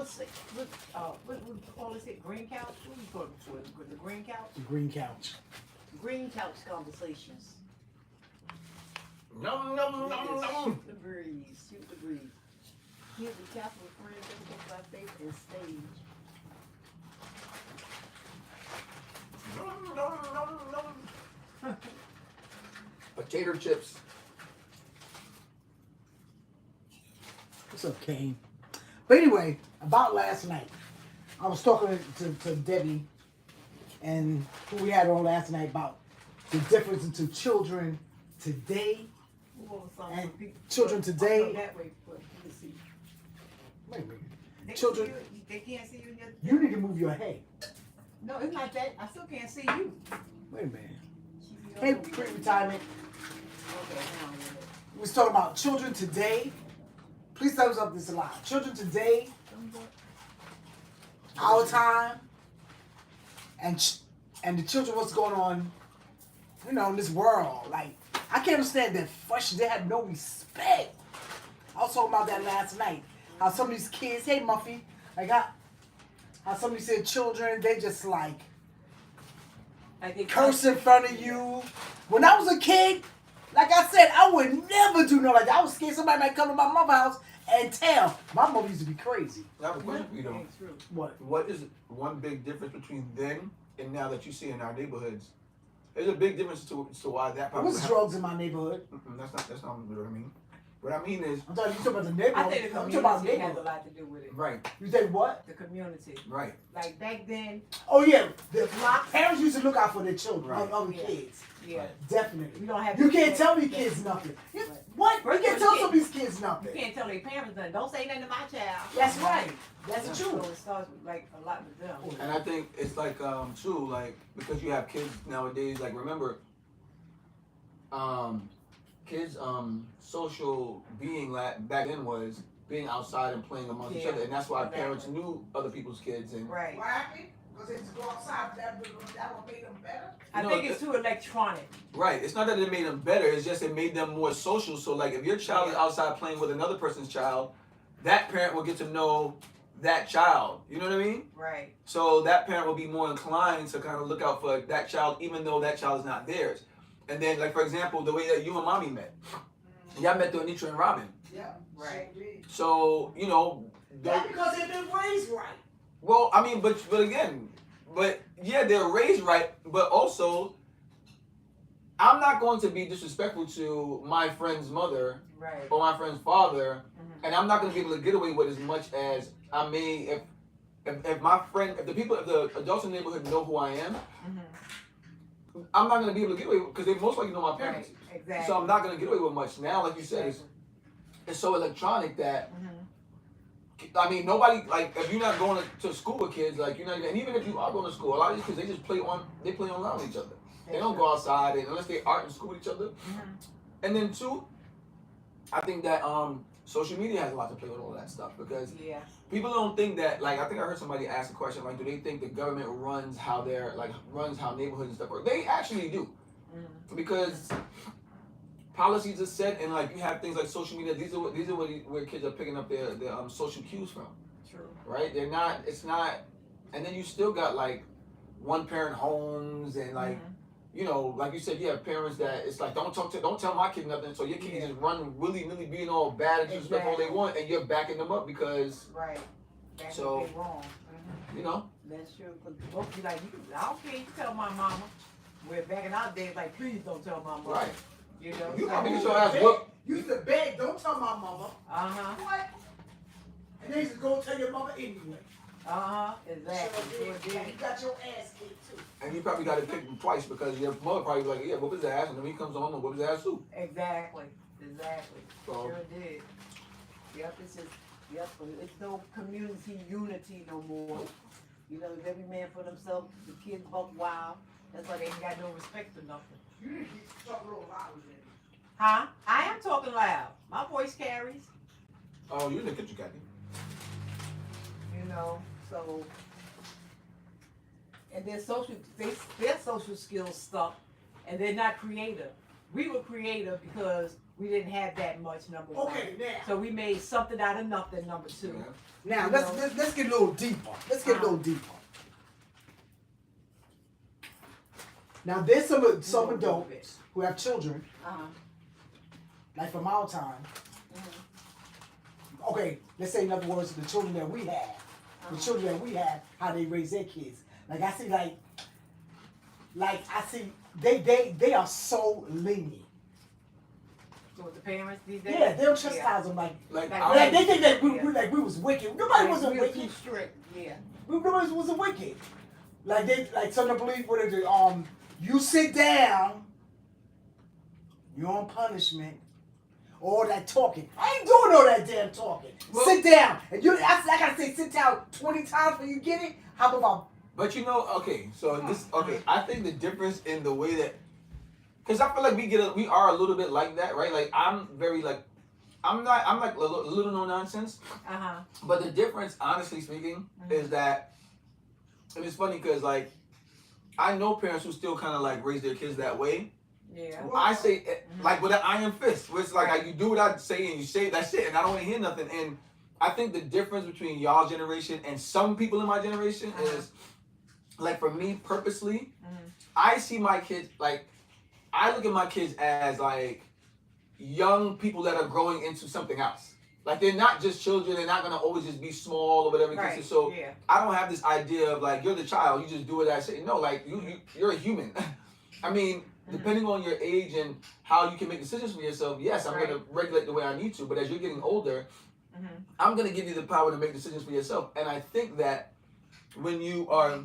conversation what we call it? Green couch? What do you call it for? The green couch? The green couch. Green couch conversations. No, no, no, no. Shoot the breeze. Shoot the breeze. Here's the capital friends that by faith and stage. No, no, no, no. Potato chips. What's up, Kane? But anyway, about last night, I was talking to Debbie and who we had on last night about the difference into children today and children today. That way, let me see. Wait a minute. They Children, see you, they can't see you. you need to move your head. No, it's not that. I still can't see you. Wait a minute. Hey, pre-retirement. Okay, now We was talking about children today. Please thumbs up this live. Children today, our time, and the children, what's going on, you know, in this world. Like, I can't understand that fresh. They have no respect. I was talking about that last night. How some of these kids, hey Muffy, like how some of these said children, they just like curse in front of you. When I was a kid, like I said, I would never do no like that. I was scared somebody might come to my mother's house and tell. My mother used to be crazy. I have a question for you though. What? What is one big difference between then and now that you see in our neighborhoods? There's a big difference to why that There was drugs in my neighborhood. That's not what I mean. What I mean is, I'm talking, you talking about the neighborhood. I think the I'm talking about community has a neighborhood. lot to do with it. right, You say what? The community. right. Like back then, Oh yeah, the parents used to look out for their children, Right. other Yeah. kids. yeah. Definitely. We don't have. You can't tell these kids nothing. What? You can't tell some of these kids You nothing. can't tell their parents nothing. Don't say nothing to my child. That's right. That's the So truth. it starts with like a lot with them. And I think it's like too, like because you have kids nowadays. Like remember, kids social being back then was being outside and playing amongst each other, and that's why parents knew other people's kids and Right. Why happened? Because they just go outside. That would make them better. I think it's too electronic. right. It's not that it made them better. It's just it made them more social. So like if your child is outside playing with another person's child, that parent will get to know that child. You know what I mean? Right. So that parent will be more inclined to kind of look out for that child, even though that child is not theirs. And then, like for example, the way that you and mommy met, y'all met through Anitra and Robin. Yeah. Right. So you know. That's because they've been raised right. Well, I mean, but yeah, they're raised right, but also, I'm not going to be disrespectful to my friend's mother Right. or my friend's father, and I'm not going to be able to get away with as much as I may if my friend, if the adults in the neighborhood know who I am. I'm not going to be able to get away with because they most likely know my parents. Right. Exactly. So I'm not going to get away with much now. Like you said, it's so electronic that. I mean, nobody, like, if you're not going to school with kids, like, you're not even, and even if you are going to school, a lot of these kids, they just play online with each other. They don't go outside unless they art in school with each other. And then two, I think that social media has a lot to play with all that stuff because people don't think that, like, I think I heard somebody ask a question, like, do they think the government runs how neighborhoods and stuff work? They actually do. Because policies are set, and like you have things like social media. These are where kids are picking up their social cues from. True. Right? They're not. It's not. And then you still got like one parent homes and like you know, like you said, you have parents that it's like don't tell my kid nothing. So your kid just run willy-nilly being all bad and disrespectful all they want, and you're backing them up because That's so what they wrong. you know. That's true. Cause folks be like, I don't care. You tell my mama. Where back in our days, like, please don't tell my mama. Right. You know. You so, probably get your ass whooped. You used to beg, don't tell my mama. What? And they used to go tell your mama anyway. Exactly. Sure did. You got your ass kicked too. And you probably got to kick him twice because your mother probably was like, yeah, whoop his ass, and then he comes home and whoop his ass too. Exactly. So, Sure did. Yep, it's just, it's no community unity no more. You know, every man for themselves, the kids buck wild. That's why they ain't got no respect for nothing. You need to talk a little louder, baby. Huh? I am talking loud. My voice carries. oh, you in the kitchen, Kathy. You know, so and their social skills stuck, and they're not creative. we were creative because we didn't have that much, number one. Okay, now. So we made something out of nothing, number two. Yeah. Now let's get a little deeper. Let's get a little deeper. Now there's some adults who have children, like from our time. Okay, let's say in other words, the children that we have, how they raise their kids. Like I see, they are so lenient. So with the parents these days? Yeah, they don't chastise them like Like they think that we was wicked. Nobody wasn't we were wicked. too strict. Yeah. Nobody wasn't wicked. Like some of them believe what is it? You sit down, you're on punishment. All that talking. I ain't doing all that damn talking. Well, sit down. And I gotta say sit down 20 times when you get it. How about? But I think the difference in the way that, because I feel like we are a little bit like that, right? Like I'm very like, I'm like a little no nonsense. But the difference, honestly speaking, is that, and it's funny because like, I know parents who still kind of like raise their kids that way. Yeah. I say like with an iron fist, where it's like you do what I say and you say that's it, and I don't want to hear nothing. And I think the difference between y'all's generation and some people in my generation is, like for me purposely, I see my kids like, I look at my kids as like young people that are growing into something else. Like they're not just children. They're not gonna always just be small or whatever. Right. So I don't have this idea of like you're the child. You just do what I say. No, like you're a human. I mean. Depending on your age and how you can make decisions for yourself, yes, I'm going to regulate the way I need to. But as you're getting older, I'm going to give you the power to make decisions for yourself. And I think that when you are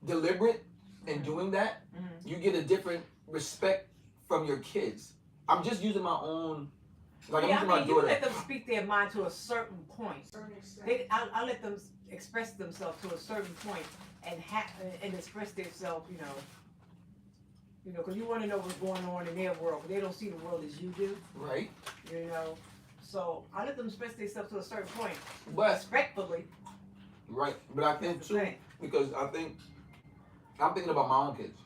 deliberate in doing that, you get a different respect from your kids. I'm just using my own. Like I'm using my daughter. You let them speak their mind to a certain point. I let them express themselves to a certain point and express themselves, because you want to know what's going on in their world, but they don't see the world as you do. Right. So I let them express themselves to a certain point, but respectfully. Right, but I think too, because I'm thinking about my own kids,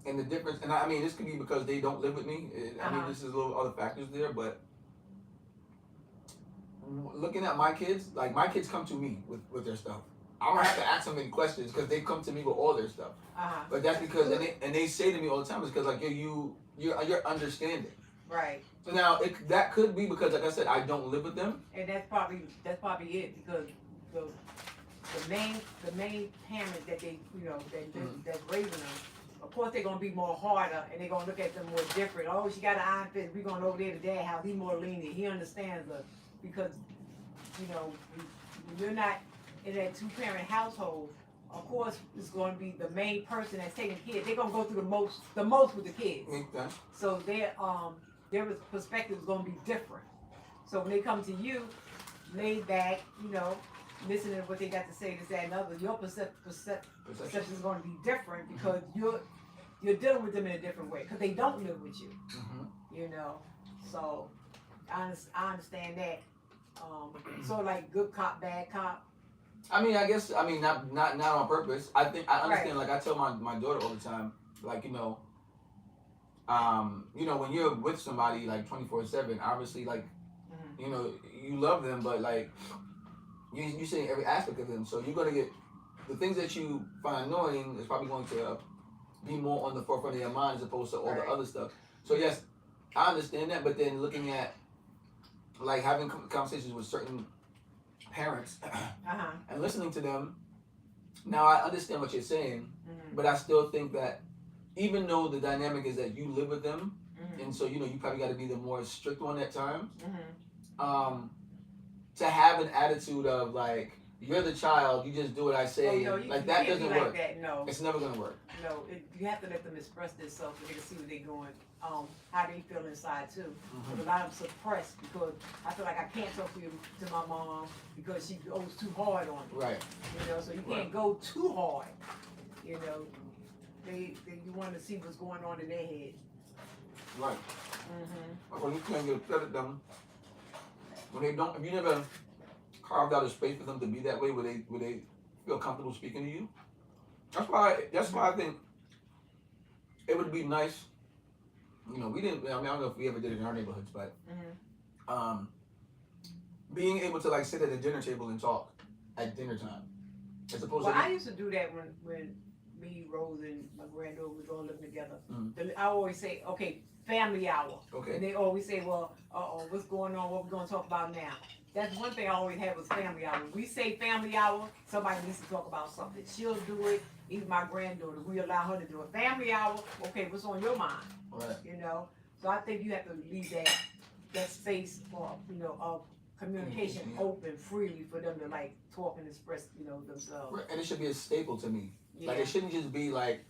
and the difference, and I mean, this could be because they don't live with me. I mean, this is a little other factors there, but looking at my kids, like my kids come to me with their stuff. I don't have to ask them any questions because they come to me with all their stuff. But that's because, and they say to me all the time, it's because like you're understanding. Right. So now that could be because, like I said, I don't live with them. And that's probably it, because the main parent that they that's raising them, of course they're gonna be more harder and they're gonna look at them more different. Oh, she got an iron fist. We going over there to Dad's house. He's more lenient. He understands us because you're not in that two-parent household. Of course, it's going to be the main person that's taking kids. They're going to go through the most with the kids. Okay. So their perspective is going to be different. So when they come to you, laid back, listening to what they got to say, this, that, and other, your perception is going to be different because you're dealing with them in a different way because they don't live with you. So I understand that. So like good cop, bad cop. I mean, not on purpose. I think I understand. Right. Like I tell my daughter all the time, like when you're with somebody like 24/7, obviously like, you love them, but like you see every aspect of them. So you're gonna get the things that you find annoying is probably going to be more on the forefront of your mind as opposed to all the other stuff. So yes, I understand that. But then looking at like having conversations with certain parents and listening to them, now I understand what you're saying, but I still think that even though the dynamic is that you live with them, and so you probably got to be the more strict one at times, to have an attitude of like you're the child, you just do what I say, that doesn't work. That. No, it's never gonna work. No, you have to let them express themselves so they can see what they're doing. How they feel inside too. Because a lot of them suppressed because I feel like I can't talk to my mom because she goes too hard on me. Right. So you can't go too hard. You want to see what's going on in their head. Right. When you can't get upset at them, when they don't, if you never carved out a space for them to be that way, where they feel comfortable speaking to you. That's why I think it would be nice you know, we didn't. I mean, I don't know if we ever did it in our neighborhoods, but Mm-hmm. being able to like sit at a dinner table and talk at dinner time, as opposed Well, to I used to do that when me, Rose, and my granddaughter was all living together. Mhm. I always say, okay, family hour. okay, And they always say, well, what's going on? What we gonna talk about now? That's one thing I always had was family hour. When we say family hour, somebody needs to talk about something. She'll do it. Even my granddaughter, we allow her to do it. Family hour, okay, what's on your mind? right. You know. So I think you have to leave that space for of communication Yeah. open freely for them to like talk and express themselves. Right. And it should be a staple to me. Yeah. Like it shouldn't just be like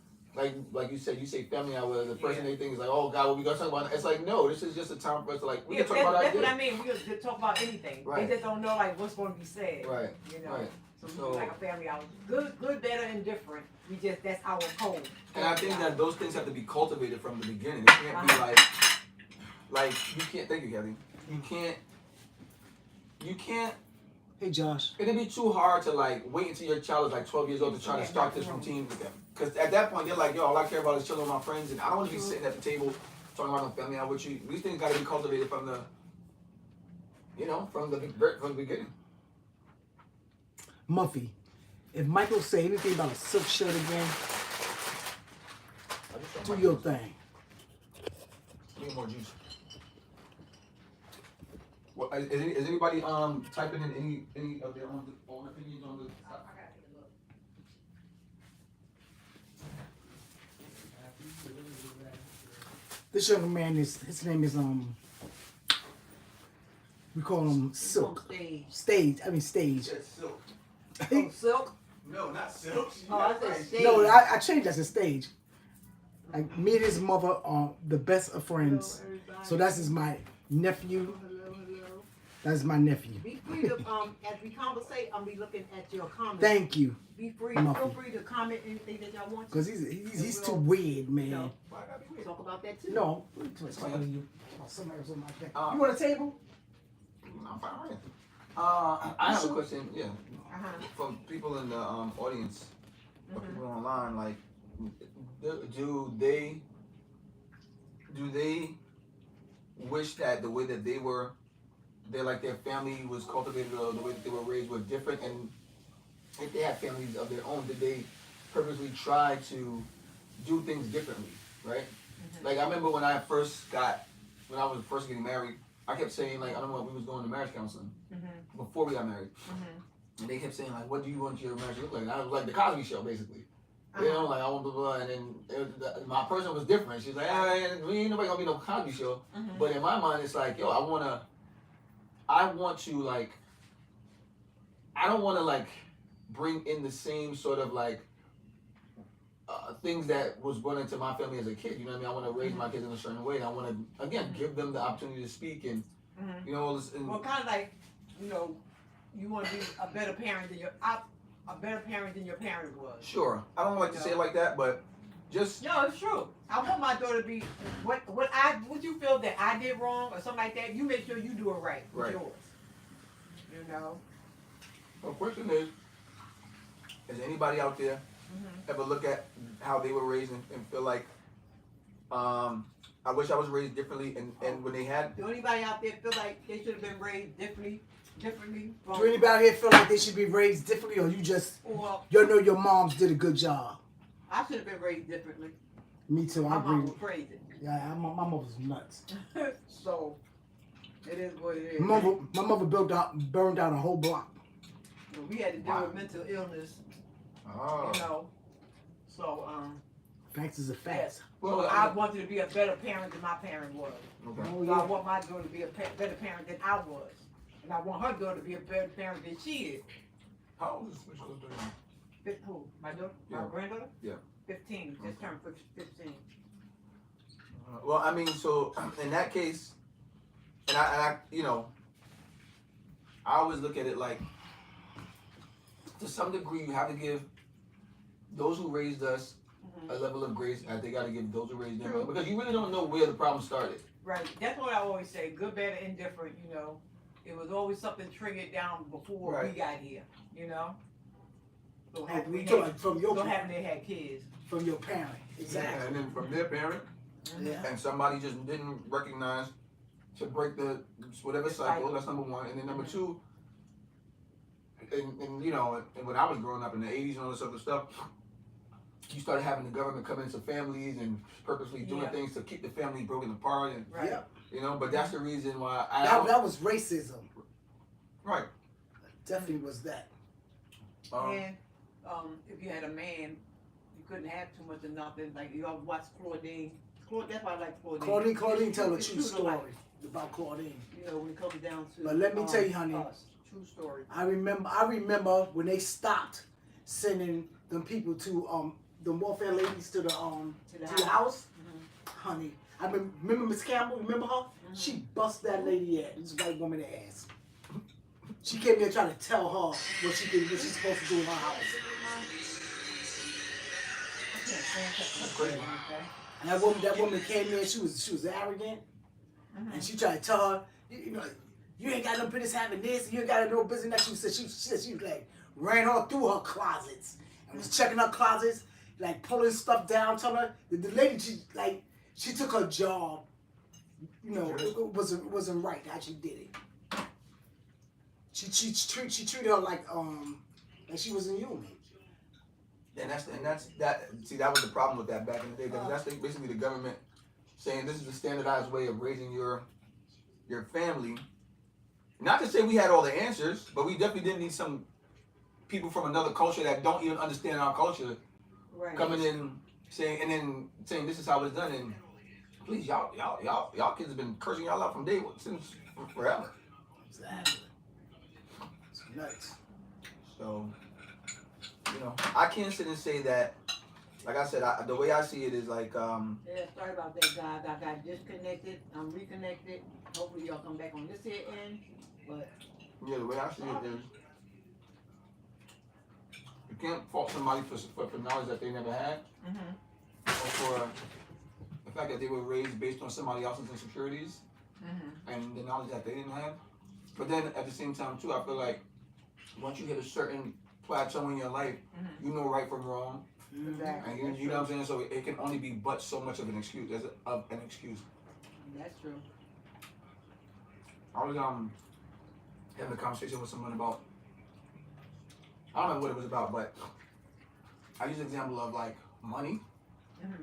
you said. You say family hour. The first Yeah. thing they think is like, oh God, what we gonna talk about? It's like no, this is just a time for us to like we Yeah, can talk about that's ideas. what I mean. We can talk about anything. Right. They just don't know like what's going to be said. Right. You know. Right. So we So- do like a family hour. Good, better, and different. That's our code. And I think that those things have to be cultivated from the beginning. It can't be like you can't. Thank you, Kathy. You can't. Hey, Josh. It'd be too hard to like wait until your child is like 12 years old to try to start this routine with them. Because at that point they're like, yo, all I care about is chilling with my friends, and I don't want to be sitting at the table talking about no family hour with you. These things got to be cultivated from the, from the beginning. Muffy, if Michael say anything about a silk shirt again, do your thing. Need more juice. Well, is anybody typing in any of their own opinions on the topic? This young man his name is we call him Silk. Stage. It's silk. Oh, silk. No, not silk. Oh, I said stage. No, I changed that to Stage. Like me and his mother are the best of friends. So that's is my nephew. Hello. That's my nephew. Be free to as we conversate, I'll be looking at your comments. Thank you, Be free. Muffy. Feel free to comment anything that y'all want to. cause he's too weird, man. No. Why I gotta be weird? Talk about that too. No, somebody like that. Uh, You want a table? No, I'm fine. Right here. I have a question. Yeah, Uh-huh. from people in the audience, or Mhm. people online. Like, do they wish that the way that their family was cultivated or the way that they were raised was different? And if they had families of their own, did they purposely try to do things differently? Right? Like I remember when I was first getting married, I kept saying like I don't know we was going to marriage counseling Mhm. before we got married, Mhm. and they kept saying like, what do you want your marriage to look like? And I was like the Cosby Show basically. You know, like I want blah blah, and then my person was different. She's like, we ain't nobody gonna be no Cosby Show. Mhm. But in my mind, it's like, yo, I want to like, I don't want to like bring in the same sort of like things that was brought into my family as a kid. You know what I mean? I want to raise my kids in a certain way, and I want to again give them the opportunity to speak and Mhm. you know. And, Well, kind of like, you want to be a better parent than your parent was. sure, I don't like to say it like that, but just No, it's true. I want my daughter to be what you feel that I did wrong or something like that. You make sure you do it right with Right. yours. You know. the question is anybody out there Mhm. ever look at how they were raised and feel like I wish I was raised differently and when they had Do anybody out there feel like they should have been raised differently? Do anybody out here feel like they should be raised differently, or you just Or your moms did a good job? I should have been raised differently. Me too. I My mom agree. was crazy. Yeah, my mother was nuts. So it is what it is. My mother burned out a whole block. We had to deal Wow. with mental illness, oh So Facts is a fact. yes. well, So I wanted to be a better parent than my parent was. okay. Oh, So I yeah. want my daughter to be a better parent than I was. And I want her daughter to be a better parent than she is. How old is Miss Elizabeth? Who? My daughter? My Yeah. granddaughter? Yeah. 15. Just turned 15. Well, I mean, so in that case, and I I always look at it like, to some degree, you have to give those who raised us Mhm. a level of grace as they got to give those who raised them, True. because you really don't know where the problem started. Right. That's what I always say. Good, bad, or indifferent, It was always something triggered down before Right. we got here, So We talking from your having they had kids. from your parent. Yeah, Exactly. and then from their parent Yeah. and somebody just didn't recognize to break the whatever cycle. That's number one, and then number two, and you know, and when I was growing up in the '80s and all this other stuff, you started having the government come into families and purposely doing things to keep the family broken apart, and you know. But that's the reason why that was racism. Right. Definitely was that. And if you had a man, you couldn't have too much of nothing. Like you all watch Claudine. That's why I like Claudine. Claudine tell a true story about Claudine. You know, when it comes down to. But let me tell you, honey. True story. I remember when they stopped sending them people to the welfare ladies to the house. Mm-hmm. Honey, I remember Miss Campbell. Remember her? Mm-hmm. She bust that lady ass. This white woman ass. She came there trying to tell her what she's supposed to do in her house. And that woman came in. She was arrogant, and she tried to tell her, you know, you ain't got no business having this. You ain't got no business. She said she like ran her through her closets and was checking her closets, like pulling stuff down. Telling her the lady she took her job. You know, it wasn't right how she did it. She treated her like she wasn't human. And that's that. See, that was the problem with that back in the day. That's basically the government saying this is the standardized way of raising your family. Not to say we had all the answers, but we definitely didn't need some people from another culture that don't even understand our culture coming in saying this is how it's done. And please, y'all kids have been cursing y'all out from day one since forever. Exactly. It's nuts. So, you know, I can't sit and say that. Like I said, the way I see it is like. Yeah, sorry about that, guys. I got disconnected. I'm reconnected. Hopefully, y'all come back on this here end. But yeah, the way I see it is, you can't fault somebody for knowledge that they never had, or for the fact that they were raised based on somebody else's insecurities and the knowledge that they didn't have. But then at the same time too, I feel like once you hit a certain plateau in your life, you know right from wrong. exactly. And you know what I'm saying? So it can only be but so much of an excuse. That's true. I was having a conversation with someone about, I don't know what it was about, but I used an example of like money. And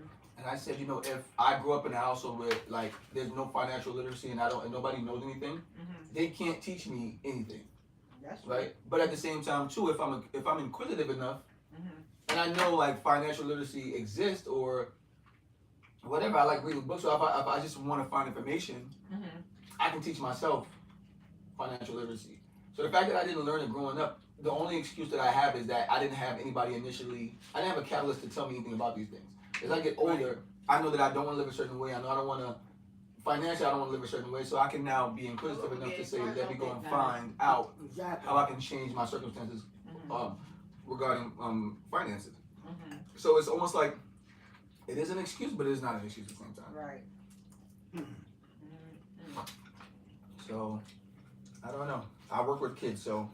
I said, you know, if I grew up in a household where like there's no financial literacy and nobody knows anything, they can't teach me anything. That's right. But at the same time too, if I'm inquisitive enough, and I know like financial literacy exists or whatever, I like reading books. So if I just want to find information, I can teach myself financial literacy. So the fact that I didn't learn it growing up, the only excuse that I have is that I didn't have anybody initially. I didn't have a catalyst to tell me anything about these things. As I get older, I know that I don't want to live a certain way. I know I don't want to. Financially, I don't want to live a certain way, so I can now be inquisitive enough to say, let me go and find out how I can change my circumstances regarding finances. So it's almost like it is an excuse, but it is not an excuse at the same time. Right. So I don't know. I work with kids, so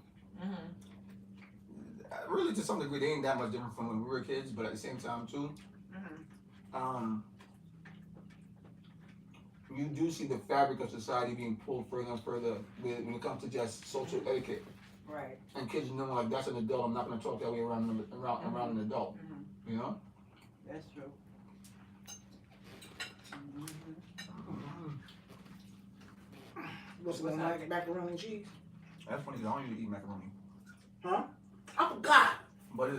really to some degree they ain't that much different from when we were kids, but at the same time too, you do see the fabric of society being pulled further and further when it comes to just social etiquette. Right. And kids know like that's an adult. I'm not going to talk that way around an adult. You know. That's true. What's going on? Macaroni and cheese? That's funny. I don't usually eat macaroni. Huh? I forgot. But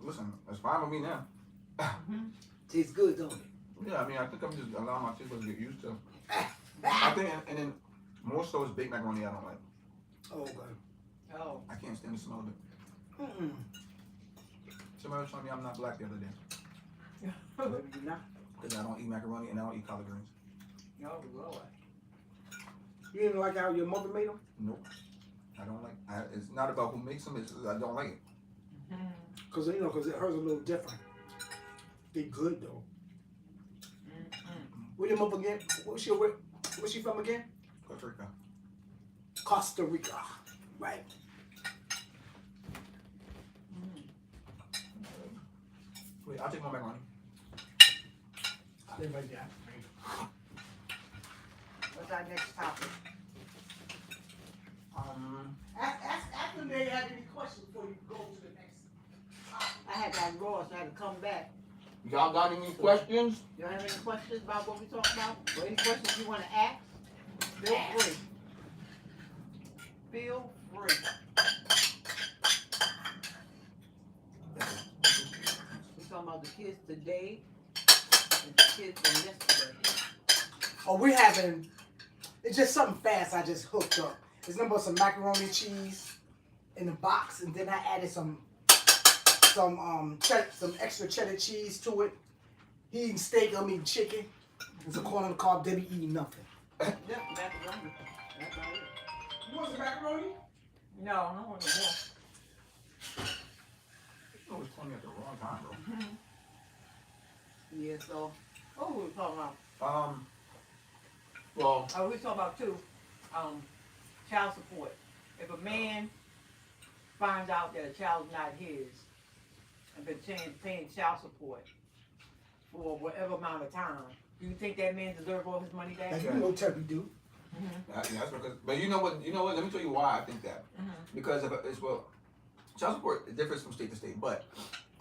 listen, it's fine with me now. Tastes good, don't it? Yeah, I mean, I think I'm just allowing my taste buds to get used to. I think, and then more so is baked macaroni I don't like. Oh, okay. Oh. I can't stand the smell of it. Somebody was telling me I'm not black the other day. Maybe you're not. Because I don't eat macaroni and I don't eat collard greens. No, Lord. You didn't like how your mother made them? Nope. I don't like. It's not about who makes them. It's I don't like it. Because hers are a little different. They good though. Where your mother again? Where's she from again? Costa Rica. Costa Rica. Right. Wait, I'll take my macaroni. I didn't like that. What's our next topic? Ask them they have any questions before you go to the next. I had that raw, so I had to come back. Y'all got any questions? Y'all have any questions about what we talked about? Or any questions you want to ask? Feel free. Feel free. We're talking about the kids today and the kids from yesterday. Oh, we're having. It's just something fast. I just hooked up. It's nothing but some macaroni and cheese in the box, and then I added some extra cheddar cheese to it. He eating steak, I'm eating chicken. It's a corn on the cob. They be eating nothing. Yeah, macaroni. That's all it. You want some macaroni? No, I don't want to more. You always calling me at the wrong time, bro. Yeah, so what were we talking about? Well, Oh, we were talking about too, child support. If a man finds out that a child's not his and been paying child support for whatever amount of time, do you think that man deserves all his money back? Like, you know, Turkey do. that's because. But you know what? Let me tell you why I think that. Because of it's child support differs from state to state. But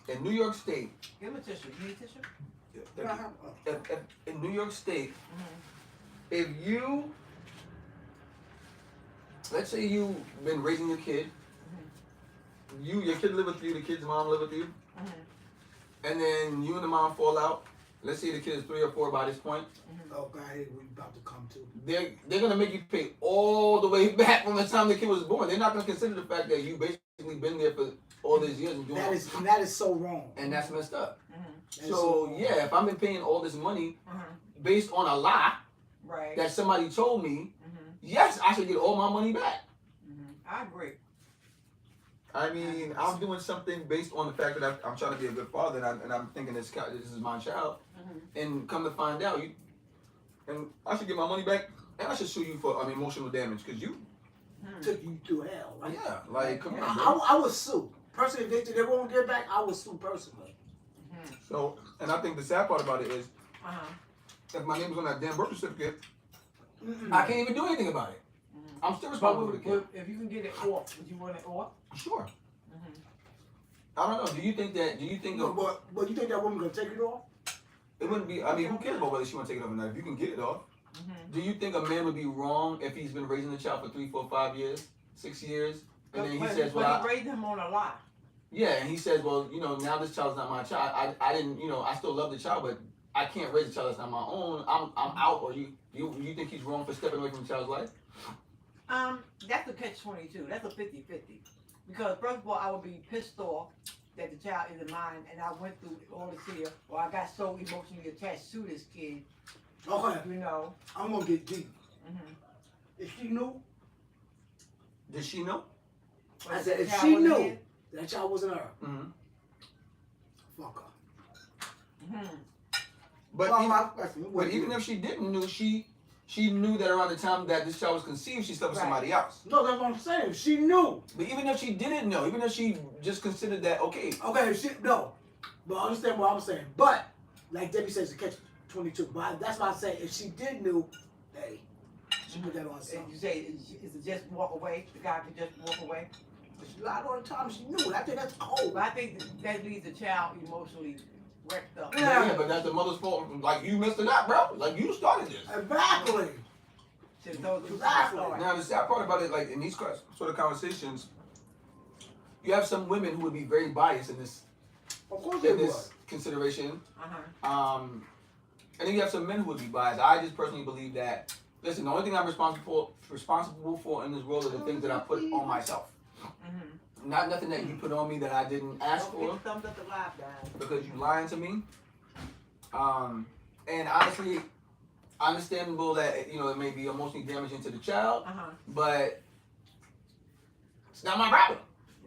in New York State, Give him a tissue. You need a tissue? if in New York State, if you, let's say you've been raising your kid, your kid live with you, the kid's mom live with you, and then you and the mom fall out. Let's say the kid is 3 or 4 by this point. Oh God, we about to come to. They're gonna make you pay all the way back from the time the kid was born. They're not gonna consider the fact that you basically been there for all these years and doing That is so wrong. and that's messed up. So yeah, if I've been paying all this money based on a lie Right. that somebody told me, yes, I should get all my money back. I agree. I mean, I'm doing something based on the fact that I'm trying to be a good father, and I'm thinking this is my child, and come to find out, and I should get my money back, and I should sue you for emotional damage because you took you through hell. Right? Yeah, like come on, bro. I would sue. Personally, if they won't get back, I would sue personally. So, and I think the sad part about it is, if my name was on that damn birth certificate, I can't even do anything about it. I'm still responsible for the kid. If you can get it off, would you want it off? Sure. I don't know. Do you think that? But you think that woman gonna take it off? It wouldn't be. I mean, who cares about whether she want to take it off or not? If you can get it off, do you think a man would be wrong if he's been raising the child for 3, 4, 5 years, 6 years, and then he says, "Well, he raised him on a lie." Yeah, and he says, "Well, now this child's not my child. I didn't, I still love the child, but I can't raise a child that's not my own. I'm out." Or you think he's wrong for stepping away from the child's life? That's a catch-22. That's a 50-50. Because first of all, I would be pissed off that the child isn't mine, and I went through all this here, or I got so emotionally attached to this kid. Okay. I'm gonna get deep. If she knew, Did she know? I said if she knew that child wasn't her, fuck her. But even if she didn't know, she knew that around the time that this child was conceived, she slept with somebody else. No, that's what I'm saying. She knew. But even if she didn't know, even if she just considered that okay. Okay, no. But understand what I'm saying. But like Debbie says, the catch-22. But that's why I say if she did know, hey, she put that on herself. You say is it just walk away? The guy could just walk away. She lied all the time. She knew. I think that's cold. But I think that leaves the child emotionally wrecked up. Yeah, but that's the mother's fault. Like you messed it up, bro. Like you started this. Exactly. Now the sad part about it, like in these sort of conversations, you have some women who would be very biased in this. Of course in this consideration. And then you have some men who would be biased. I just personally believe that. Listen, the only thing I'm responsible for in this world are the things that I put on myself. Not nothing that you put on me that I didn't ask for. Thumbs up the live, guys. Because you lying to me. And honestly, understandable that it may be emotionally damaging to the child, but it's not my problem.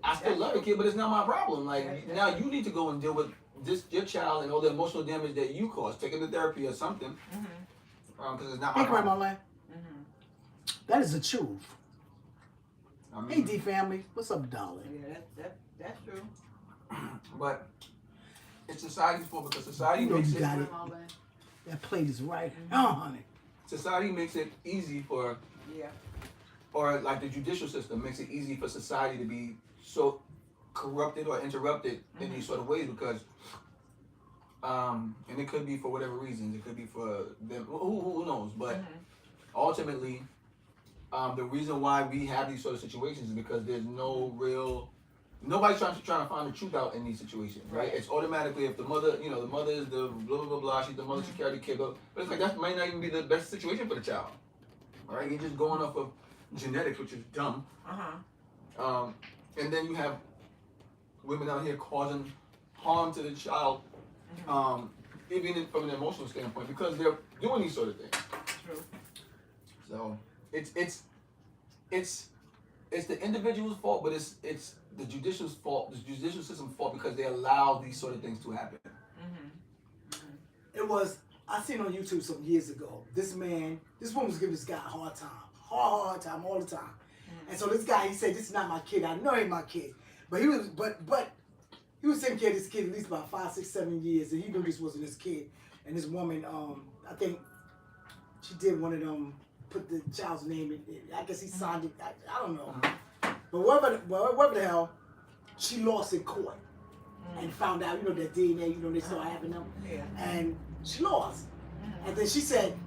I still love the kid, but it's not my problem. Like now, you need to go and deal with your child and all the emotional damage that you caused. Take him to therapy or something, because it's not my problem. That is the truth. I mean, Hey, D family, what's up, darling? Yeah, that's true. But it's society's fault because society makes it. That plate is right. Mm-hmm. Oh, honey. Society makes it easy for, or like the judicial system makes it easy for society to be so corrupted or interrupted in these sort of ways because, and it could be for whatever reasons. It could be for them. Who knows? But ultimately, the reason why we have these sort of situations is because there's no real. Nobody's trying to find the truth out in these situations, right? It's automatically if the mother, the mother is the blah blah blah blah. She's the mother. She carried the kid, but it's like that might not even be the best situation for the child, right? You're just going off of genetics, which is dumb. And then you have women out here causing harm to the child, even from an emotional standpoint, because they're doing these sort of things. True. So it's the individual's fault, but it's the judicial's fault, the judicial system's fault because they allow these sort of things to happen. It was, I seen on YouTube some years ago, this woman was giving this guy a hard time all the time. And so this guy, he said, this is not my kid. I know he ain't my kid. But he was taking care of this kid at least about 5, 6, 7 years, and he knew this wasn't his kid. And this woman, I think she did one of them, put the child's name in. I guess he signed it. I don't know. But whatever the hell, she lost in court and found out, that DNA, they started having them. Yeah. And she lost. And then she said,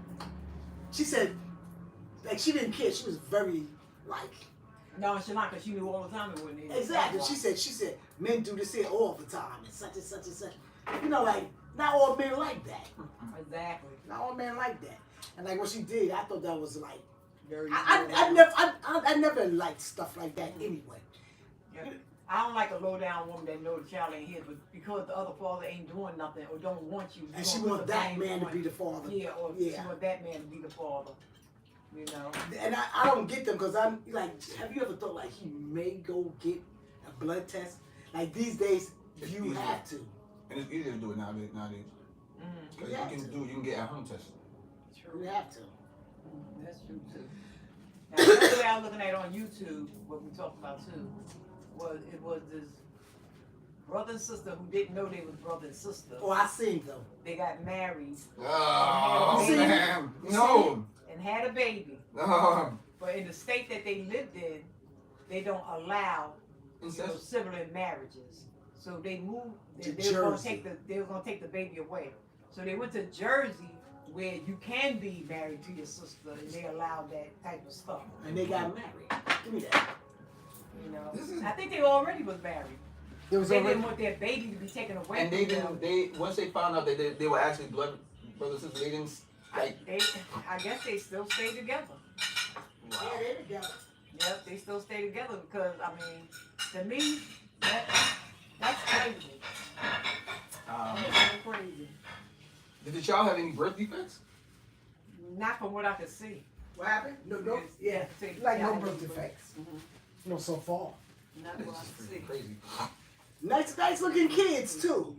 like, she didn't care. She was very, like... nonchalant, because she knew all the time it wasn't it. Exactly. She said, men do this here all the time, and such and such and such. Like, not all men like that. Exactly. Not all men like that. And like what she did, I thought that was like, Very I never liked stuff like that anyway. Yeah. I don't like a low down woman that know the child ain't his, but because the other father ain't doing nothing or don't want you. And she want that man to be the father. Yeah, or she want that man to be the father. And I don't get them because I'm like, have you ever thought like he may go get a blood test? Like these days, you have to. And it's easier to do it nowadays. Because you can get at-home testing. True. You have to. That's true too. Now, the other way I was looking at on YouTube, what we talked about too, it was this brother and sister who didn't know they was brother and sister. Oh, I seen them. They got married. Oh, man. No. And had a baby. But in the state that they lived in, they don't allow sibling marriages. So they moved. They were going to take the baby away. So they went to Jersey, where you can be married to your sister, and they allowed that type of stuff. And they got married. Give me that. I think they already was married. They didn't want their baby to be taken away. And they didn't. They once they found out that they were actually brothers and sisters, they didn't. Like, I guess they still stay together. Wow. Yeah, they're together. Yep, they still stay together because to me, that's crazy. That's so crazy. Did the child have any birth defects? Not from what I could see. What happened? No. Yeah, like no birth defects. So far. Not what I could see. Crazy. Nice looking kids too.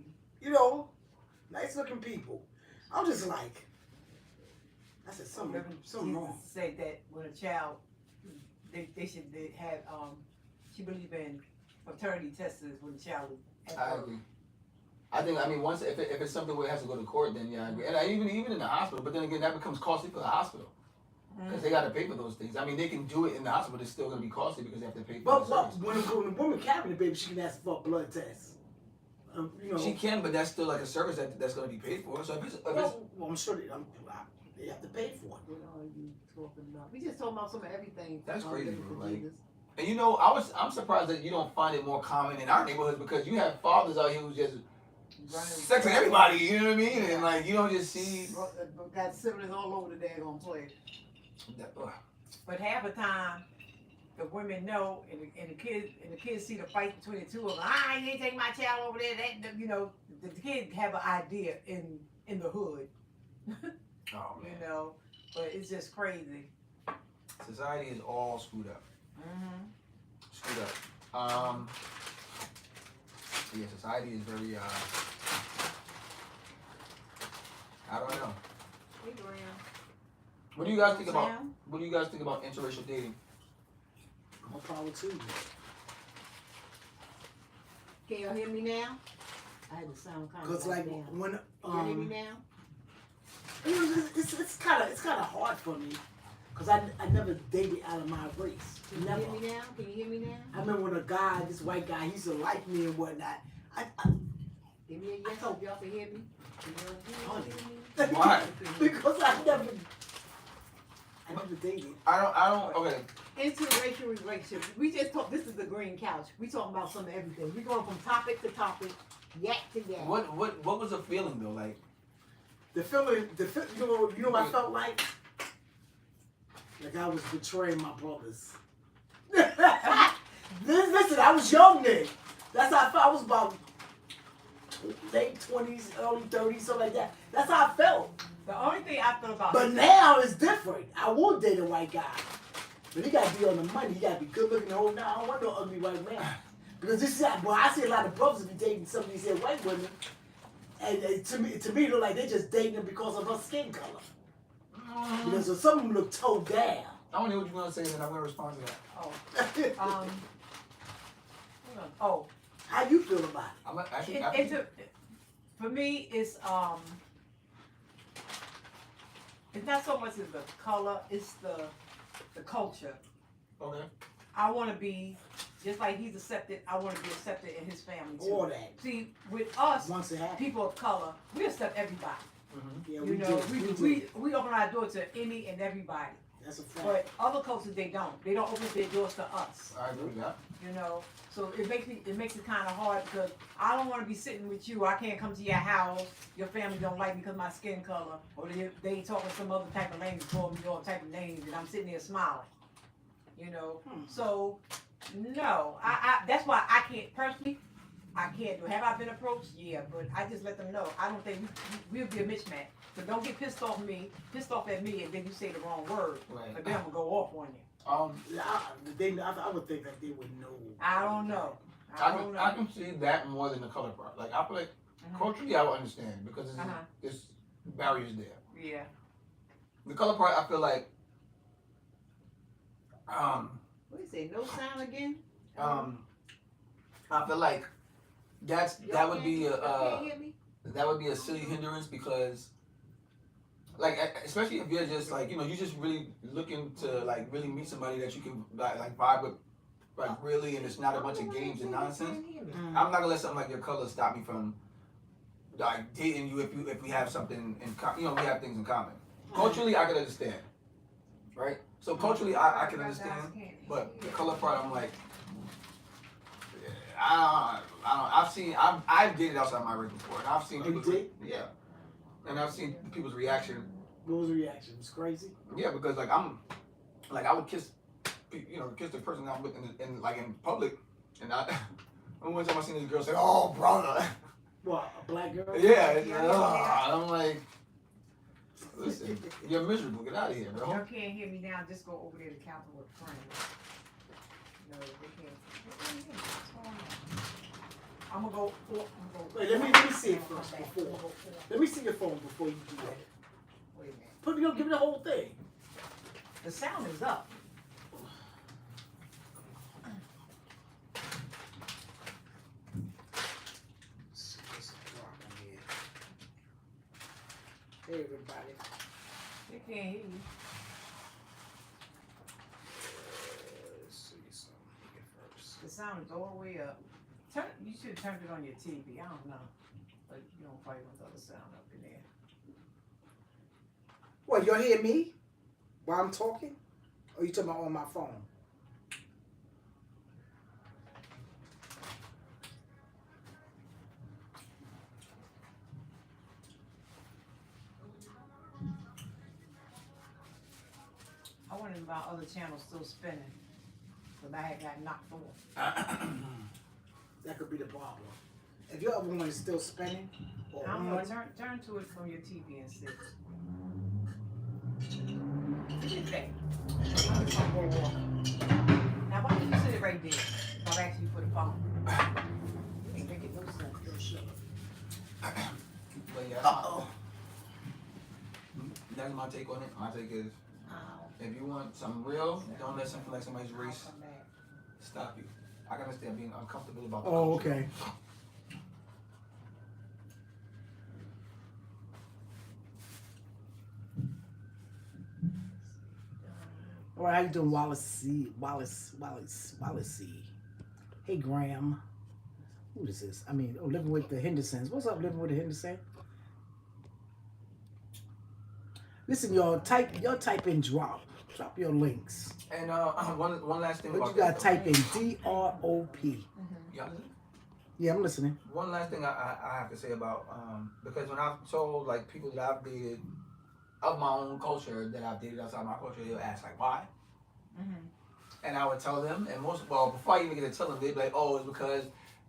Nice looking people. I'm just like, I said something wrong. Said that when a child, they should have she believe in paternity tests when the child is. I agree. Once if it's something where it has to go to court, then yeah, I agree. And even in the hospital, but then again, that becomes costly for the hospital because they got to pay for those things. They can do it in the hospital, but it's still going to be costly because they have to pay for the service. When a woman carrying the baby, she can ask for a blood test. She can, but that's still like a service that's going to be paid for. So I'm sure they have to pay for it. What are you talking about? We just talking about some of everything. That's crazy, bro. And I'm surprised that you don't find it more common in our neighborhoods because you have fathers out here who just sexing everybody, you know what I mean? Yeah. And you don't just see. Got siblings all over the daggone place. But half the time, the women know, and the kids see the fight between the two of them. You ain't take my child over there. The kids have an idea in the hood. Oh man. But it's just crazy. Society is all screwed up. Screwed up. Yeah, society is very. I don't know. Hey, Graham. What do you guys think about? What do you guys think about interracial dating? More power to you. Can y'all hear me now? I had the sound kind of. Cause like down. when Can you hear me now? It's kind of hard for me because I never dated out of my race. Can you Never. hear me now? Can you hear me now? I remember when a guy, this white guy, he used to like me and whatnot. Give me a yes if y'all can hear me. Why? Because I never dated. I don't. Okay. Interracial relationships. We just talk. This is the green couch. We talking about some of everything. We going from topic to topic, yak to yak. What was the feeling though? Like The feeling, you know what I felt like? Like I was betraying my brothers. Listen, I was young then. That's how I felt. I was about late 20s, early 30s, something like that. That's how I felt. The only thing I feel about But now it's different. I will date a white guy. But he got to be on the money. He got to be good looking the whole night. I don't want no ugly white man. Because this is, well, I see a lot of brothers be dating some of these here white women. And to me, it look like they just dating them because of her skin color. Because some of them look toe down. I don't know what you're gonna say, and I'm gonna respond to that. hold on. How you feel about it? I'm actually. For me, it's not so much as the color, it's the culture. Okay. I want to be just like he's accepted. I want to be accepted in his family too. All that. See, with us, Once it happens. people of color, we accept everybody. Mm-hmm. Yeah, You know, we open our door to any and everybody. That's a fact. But other cultures, they don't. They don't open their doors to us. I agree with that. You know, so it makes it kind of hard because I don't want to be sitting with you. I can't come to your house. Your family don't like me because of my skin color, or they talking some other type of language, calling me all type of names, and I'm sitting there smiling. You know, so no, I that's why I can't personally. I can't do it. Have I been approached? Yeah, but I just let them know. I don't think we'll be a mismatch. So don't get pissed off at me, and then you say the wrong word. Right. But then I'm gonna go off on you. I would think that they would know. I don't know. I can see that more than the color part. Like I feel like culturally I would understand because there's barriers there. Yeah. The color part I feel like What do you say? No sound again? I feel like that would be a silly hindrance because like especially if you're just like you're just really looking to like really meet somebody that you can like vibe with like really, and it's not a bunch of games and nonsense. I'm not gonna let something like your color stop me from like dating you if we have something in we have things in common. Culturally I can understand, right? So culturally I can understand, but the color part I'm like I don't. I've dated outside my race before, and I've seen people. Yeah, and I've seen people's reaction. What was the reaction? It was crazy. Yeah, because I would kiss the person I'm with in public, and one time I seen this girl say, "Oh, brother." What, a black girl? Yeah, I'm like, listen, you're miserable. Get out of here, bro. Y'all can't hear me now. Just go over there to counter with friends. No, they can't. I'm gonna go. Wait, let me see it first before. Let me see your phone before you do that. Wait a minute. Give me the whole thing. The sound is up. Hey everybody. They can't hear you. Let's see something here first. The sound is all the way up. You should have turned it on your TV. I don't know. But you don't probably want the other sound up in there. What, y'all hear me while I'm talking? Or you talking about on my phone? I wonder if my other channel's still spinning. But I had got knocked off. That could be the problem. If your other one is still spinning, or I don't know. on, Turn to it from your TV and see. What is that? Now why don't you sit it right there? I'll ask you for the phone. You ain't making no sense. yo, shut up. But yeah, Uh-oh. that's my take on it. My take is, Ow. if you want something real, don't let something like somebody's race I'll come back. stop you. I can understand being uncomfortable about the Oh, culture. okay. All right, how you doing, Wallace C? Wallace C. Hey, Graham. Who is this? I mean, living with the Hendersons. What's up, living with the Henderson? Listen, y'all type in drop your links. And one last thing What about you got? that, Type in DROP. yeah. Yeah, I'm listening. One last thing I have to say about because when I've told like people that I've dated of my own culture that I've dated outside my culture, they'll ask like why, and I would tell them, and before I even get to tell them, they'd be like, oh, it's because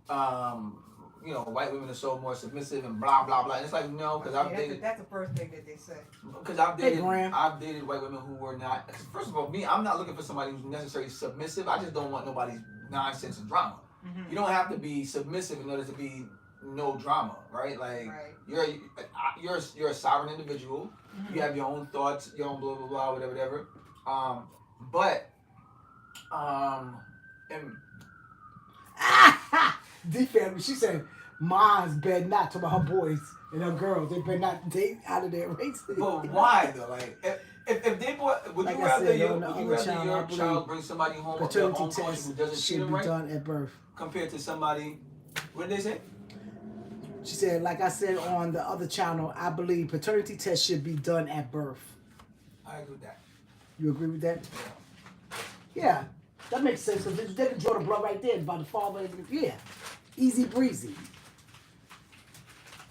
white women are so more submissive and blah blah blah. And it's like no, because I've dated. That's the first thing that they say. Because I've dated white women who were not. First of all, I'm not looking for somebody who's necessarily submissive. I just don't want nobody's nonsense and drama. You don't have to be submissive in order to be no drama, right? Like you're a sovereign individual. You have your own thoughts, your own blah blah blah, whatever. And D family, she said, "Mine's better not to her boys and her girls. They better not date out of their race." But why though? Like if they bought, would you rather your child bring somebody home of their own culture who doesn't treat them right? Done at birth. Compared to somebody, what did they say? She said, like I said on the other channel, I believe paternity tests should be done at birth. I agree with that. You agree with that? Yeah, that makes sense because they can draw the blood right there by the father. Yeah, easy breezy.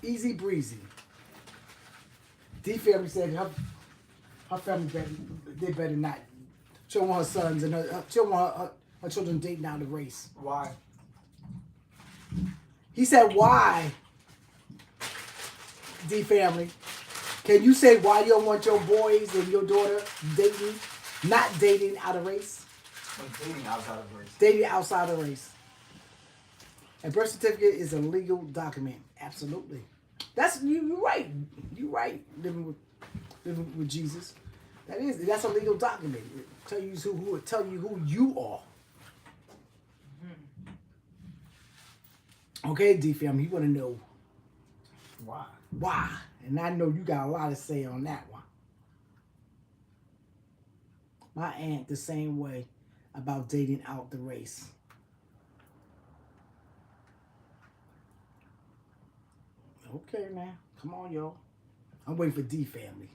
Easy breezy. D family said her family better not. She don't want her sons and she don't want her children dating out of race. Why? He said, why? D family. Can you say why you don't want your boys and your daughter not dating out of race? Dating outside of race. Dating outside of race. A birth certificate is a legal document. Absolutely. You're right. You're right. Living with Jesus. That's a legal document. It tell you who you are. Okay, D family, you want to know why? Why? And I know you got a lot to say on that one. My aunt the same way about dating out the race. Okay, now, come on, y'all. I'm waiting for D family.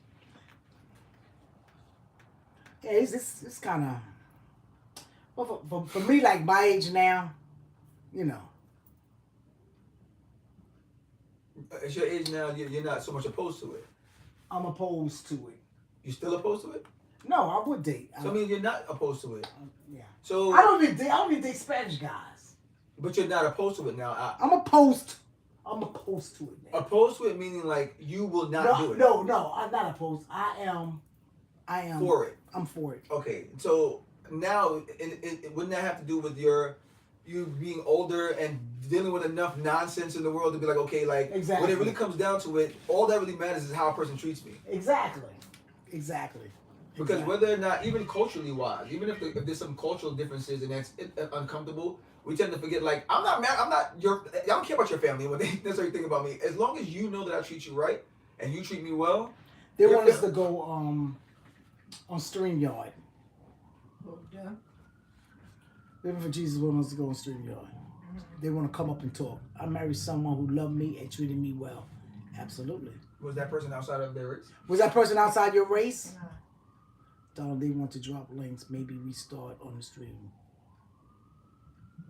Yeah, it's kind of. Well, for me, like my age now, you know. At your age now, you're not so much opposed to it. I'm opposed to it. You still opposed to it? No, I would date. So I mean, you're not opposed to it. Yeah. So I don't even date Spanish guys. But you're not opposed to it now. I'm opposed to it now. Opposed to it meaning like you will not do it. No, I'm not opposed. I am for it. I'm for it. Okay, so now wouldn't that have to do with you being older and dealing with enough nonsense in the world to be like, okay, like exactly. When it really comes down to it, all that really matters is how a person treats me. Exactly. Because whether or not, even culturally wise, even if there's some cultural differences and that's uncomfortable, we tend to forget. Like I don't care about your family and what they necessarily think about me. As long as you know that I treat you right and you treat me well. They want us to go on StreamYard. Yeah. Living for Jesus want us to go on StreamYard. They want to come up and talk. I married someone who loved me and treated me well. Absolutely. Was that person outside of their race? Was that person outside your race? No. Donald, they want to drop links. Maybe we start on the stream.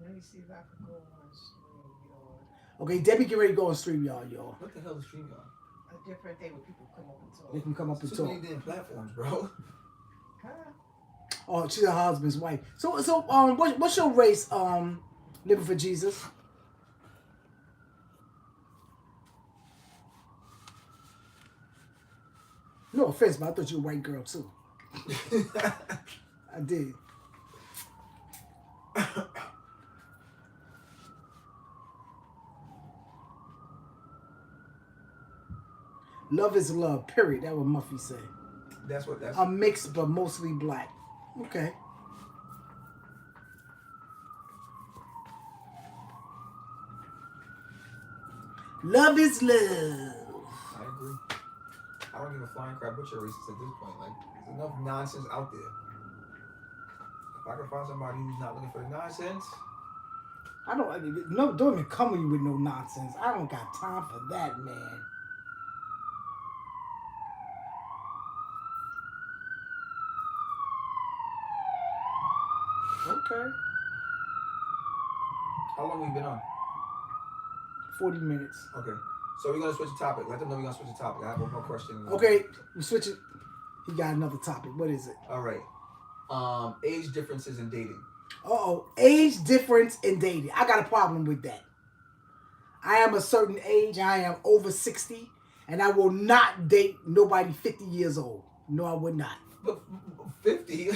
Let me see if I can go on StreamYard. Okay, Debbie, get ready to go on StreamYard, y'all. What the hell is StreamYard? A different thing where people come up and talk. They can come up and too talk. many damn platforms, bro. Huh? Oh, she's her husband's wife. So, what's your race? Living for Jesus. No offense, but I thought you were a white girl too. I did. Love is love, period. That's what Muffy said. That's. I'm mixed, but mostly black. Okay. Love is love. I agree. I don't give a flying crap what your race is at this point. Like, there's enough nonsense out there. I can find somebody who's not looking for the nonsense. Don't even come with you with no nonsense. I don't got time for that, man. Okay. How long have we been on? 40 minutes. Okay. So we're gonna switch the topic. Let them know we're gonna switch the topic. I have one more question. Okay, we switch it. He got another topic. What is it? All right. Age differences in dating. Age difference in dating. I got a problem with that. I am a certain age. I am over 60, and I will not date nobody 50 years old. No, I would not. But 50?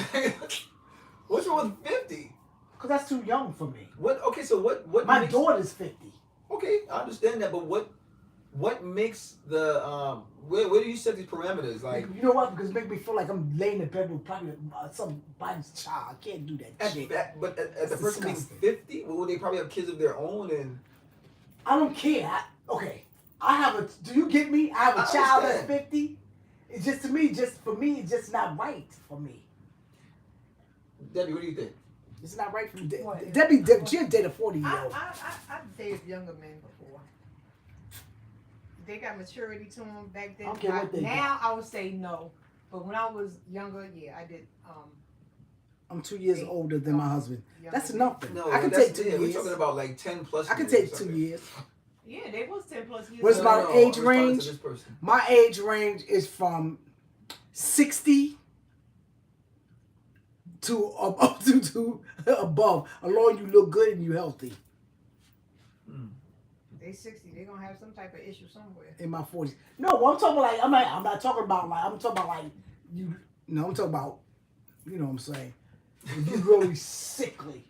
What's wrong with 50? Because that's too young for me. What? Okay, so what? My daughter's 50. Okay, I understand that, but what makes the where do you set these parameters? Like, you know what? Because it makes me feel like I'm laying in bed with probably somebody's child. I can't do that shit. But at the person being disgusting. 50, well, they probably have kids of their own, and I don't care. I have a. Do you get me? I have a child that's 50. It's just for me, it's just not right for me. Debbie, what do you think? It's not right for me. What? Debbie, she dated a 40-year-old. I've dated younger men before. They got maturity to them back then. I don't care what they now I would say no, but when I was younger, yeah, I did. I'm 2 years older than my husband. That's nothing. No, I can that's, take 2 yeah, years. We're talking about like 10 plus. I can years take or 2 something. years. Yeah, they was 10 plus years. What's my age I'm responding range? to this person. My age range is from 60 to above. As long as you look good and you healthy. They 60. They gonna have some type of issue somewhere. In my 40s. No, I'm talking like I'm not talking about like I'm talking about like you. No, I'm talking about you know what I'm saying. If you really sickly,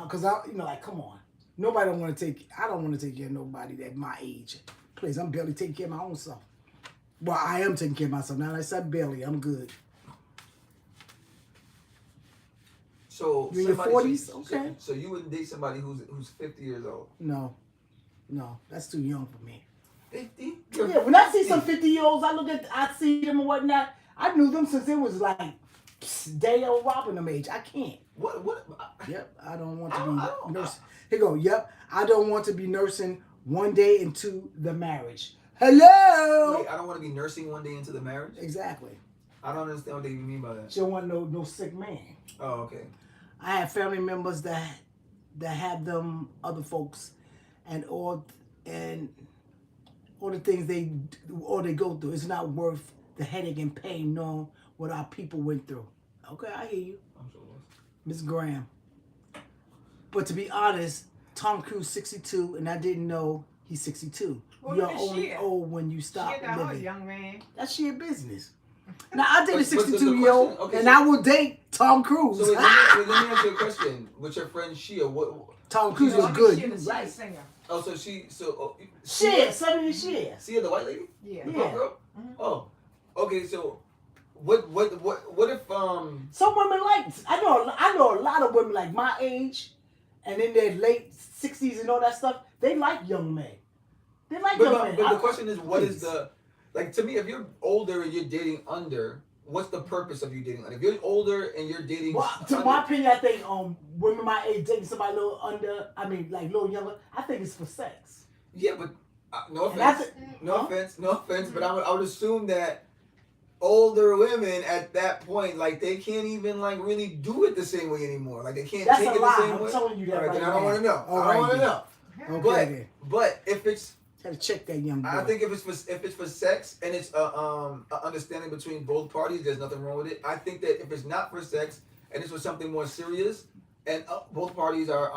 because like come on, nobody don't want to take. I don't want to take care of nobody that my age. Please, I'm barely taking care of my own self. Well, I am taking care of myself now. I said barely. I'm good. So You in your somebody- 40s? Okay. So you wouldn't date somebody who's 50 years old? No, that's too young for me. 50? Yeah, when I see some 50-year-olds, I see them and whatnot. I knew them since it was like Dale robbing them age. I can't. What? Yep, I don't want I to don't- be nursing. Here you go. Yep, I don't want to be nursing one day into the marriage. Hello. Wait, I don't want to be nursing one day into the marriage? Exactly. I don't understand what they even mean by that. She don't want no sick man. Oh, okay. I have family members that have them other folks, and all the things they go through. It's not worth the headache and pain knowing what our people went through. Okay, I hear you, I'm so lost. Miss Graham. But to be honest, Tom Cruise 62, and I didn't know he's 62. Well, You're look at only Shia. old when you stop She got her living. young man. That's your business. Now I dated a But the 62-year-old, question- okay, and so- I will date Tom Cruise. So wait, let me ask you a question. With your friend Shia, what? Tom Cruise You know, was I good. think You she right. a singer. Oh, so Shia, Shit, 70 shit. Shia, the white lady, Yeah. the Yeah. punk girl. Mhm. Oh, okay. So, what if Some women like. I know a lot of women like my age, and in their late 60s and all that stuff. They like young men. They like young men. But the question is, what is please. the like? To me, if you're older and you're dating under, what's the purpose of you dating under? If you're older and you're dating, Well, to my opinion, I think women my age dating somebody a little under. I mean, like a little younger. I think it's for sex. yeah, but no And offense, that's no offense, but I would assume that older women at that point, like they can't even like really do it the same way anymore. Like they can't That's take a it the lie. same I'm way. telling you that All right, right then I don't now. want to know. All I right, don't want to then. know. Okay, then. But if it's, Gotta check that young boy. I think if it's for sex and it's a understanding between both parties, there's nothing wrong with it. I think that if it's not for sex and it's for something more serious and both parties are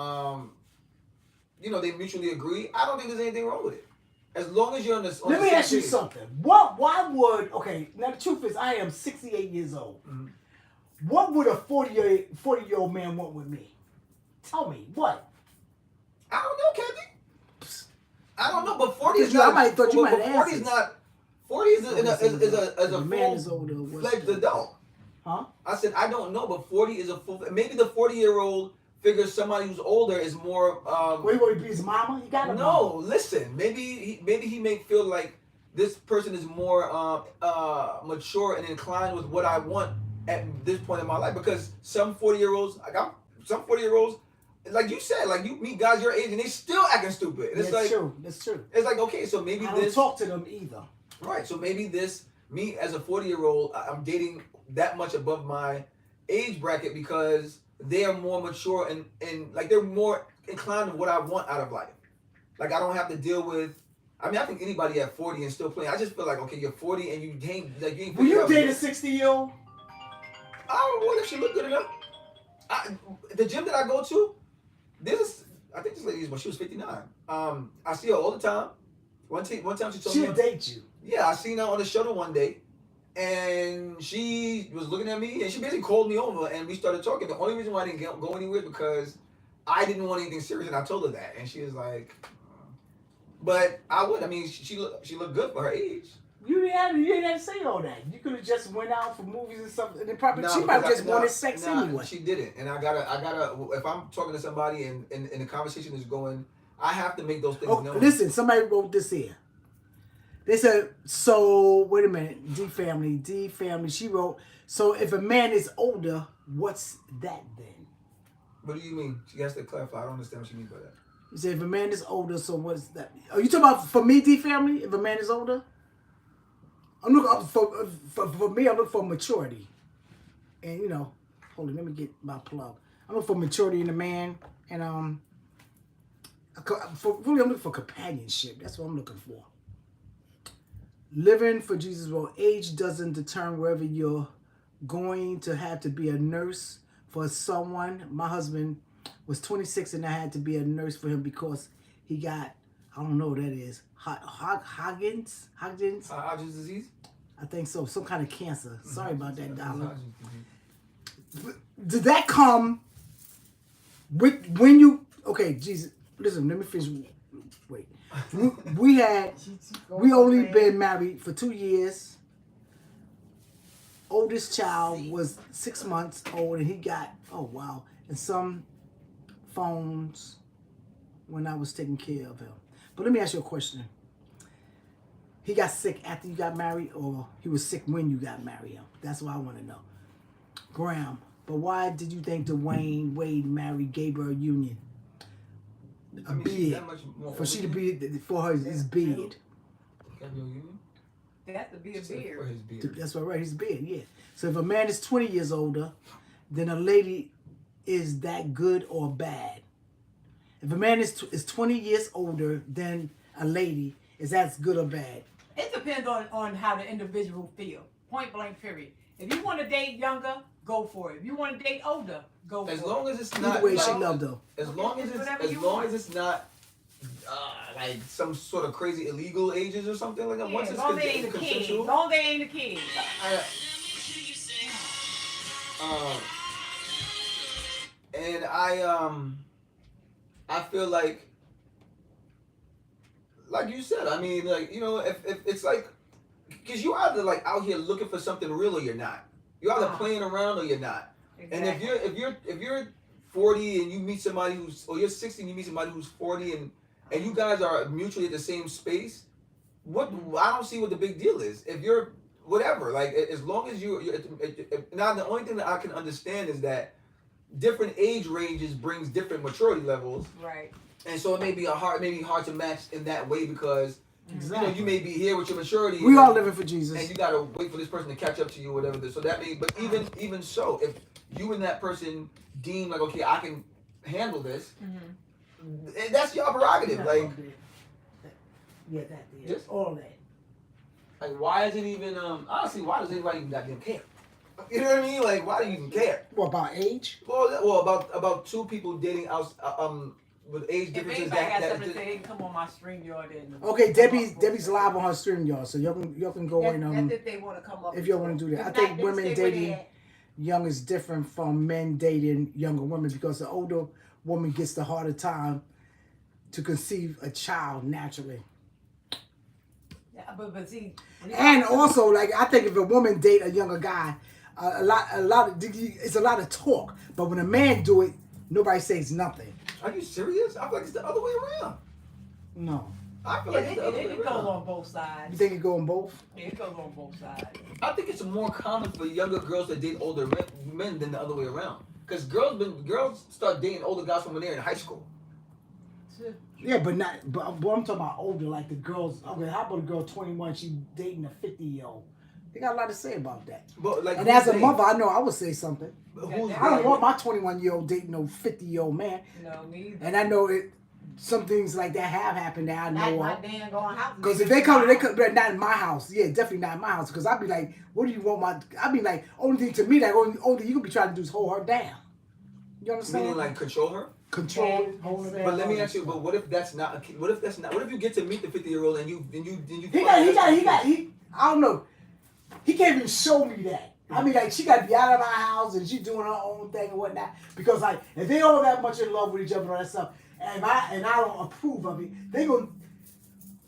they mutually agree, I don't think there's anything wrong with it. As long as you're on the Let me ask you something. Why would now the truth is I am 68 years old. Mhm. What would a 40-year-old man want with me? Tell me what? I don't know, Kathy. I don't know, but 40 is I not. might thought you but might 40 is answer. not. 40 is a man is older. full-fledged adult. Huh? I said I don't know, but 40 is a full. Maybe the 40-year-old figures somebody who's older is more. What, you want to be his mama? You got to No, listen. Maybe he may feel like this person is more mature and inclined with what I want at this point in my life because some 40-year-olds, some 40-year-olds, like you said, like you meet guys your age and they still acting stupid. And it's That's like true. That's true. it's like okay, so maybe I don't this talk to them either. right. So maybe this me as a 40-year-old, I'm dating that much above my age bracket because they are more mature and like they're more inclined to what I want out of life. Like I don't have to deal with. I mean, I think anybody at 40 and still playing. I just feel like okay, you're 40 and you ain't like you ain't. Will you date a 60-year-old? I don't know if she look good enough. The gym that I go to, I think this lady is when she was 59. I see her all the time. One time she told me She'll date you. Yeah, I seen her on the shuttle one day, and she was looking at me, and she basically called me over, and we started talking. The only reason why I didn't go anywhere is because I didn't want anything serious, and I told her that, and she was like, "But I would. I mean, she looked good for her age." You didn't have to say all that. You could have just went out for movies and something, and then probably she Nah, probably because just wanted sex anyway. She didn't, and I gotta. If I'm talking to somebody and the conversation is going, I have to make those things known. Listen, somebody wrote this here. They said, so wait a minute, D family. She wrote, so if a man is older, what's that then? What do you mean? She has to clarify. I don't understand what she means by that. You said if a man is older, so what's that? Are you talking about for me, D family? If a man is older, I'm looking for me. I'm looking for maturity, and hold on, let me get my plug. I'm looking for maturity in a man, and I'm looking for companionship. That's what I'm looking for. Living for Jesus. Well, age doesn't determine whether you're going to have to be a nurse for someone. My husband was 26 and I had to be a nurse for him because he got, I don't know what that is, Hodgkin's disease? I think so, some kind of cancer. Sorry about that, Dollar. Did that come with when you, okay, Jesus, listen, let me finish. Wait. We only been married for 2 years. Oldest child was 6 months old and he got, oh wow, and some phones when I was taking care of him. But let me ask you a question. He got sick after you got married or he was sick when you got married? That's what I want to know. Graham, but why did you think Dwayne Wade married Gabriel Union? A beard. For she to be for her his beard. That to be a beard. For his beard. That's right, his beard, yeah. So if a man is 20 years older, then a lady is that good or bad? If a man is 20 years older than a lady, is that good or bad? It depends on how the individual feel. Point blank, period. If you want to date younger, go for it. If you want to date older, go for it. As long as it's Either not. way, she loved her. As long as it's not like some sort of crazy illegal ages or something like that. Yeah, Once it's long they ain't a kid. consensual. Long they ain't a kid. And I feel like you said, I mean, like, if it's like, because you're either like out here looking for something real or you're not. You're either playing around or you're not. Exactly. And if you're 40 and you meet somebody or you're 60 and you meet somebody who's 40 and you guys are mutually at the same space, I don't see what the big deal is. If you're whatever, like as long as you're now the only thing that I can understand is that different age ranges brings different maturity levels. Right. And so it may be hard to match in that way because exactly. You may be here with your maturity. We all living for Jesus, and you gotta wait for this person to catch up to you, or whatever. So that may, but even so, if you and that person deem like, okay, I can handle this, that's your prerogative. Like, just all that. Like, why is it even? Honestly, why does anybody even goddamn care? You know what I mean? Like, why do you even care? What about age? Well, about two people dating out with age differences. If anybody got something to say, they can come on my StreamYard and. Okay, Debbie's live on her StreamYard, so y'all can go in. That's if they want to come up. If y'all want to do that, I think women dating young is different from men dating younger women because the older woman gets the harder time to conceive a child naturally. Yeah, but see. And also, like, I think if a woman date a younger guy, it's a lot of talk. But when a man do it, nobody says nothing. Are you serious? I feel like it's the other way around. No. I feel Yeah, like it's the other way it goes around. on both sides. You think it go on both? Yeah, it goes on both sides. I think it's more common for younger girls to date older men than the other way around. Because girls start dating older guys from when they're in high school. Yeah, but I'm talking about older, like the girls. Okay, how about a girl 21? She dating a 50-year-old. They got a lot to say about that. But like, and as a mother, I know I would say something. Who's I don't want my 21-year-old dating no 50-year-old man. No, me either. And I know some things like that have happened that I know not of. damn going house. Because if they come, but not in my house. Yeah, definitely not in my house. Because I'd be like, what do you want I'd be like, only thing to me, like, only you could be trying to do is hold her down. You understand? Meaning like control her? Control, hold her down. But let me ask you, but what if that's not what if you get to meet the 50-year-old and you I don't know. He can't even show me that. I mean, like, she got to be out of my house and she doing her own thing and whatnot. Because, like, if they all that much in love with each other and all that stuff, and I don't approve of it, they gonna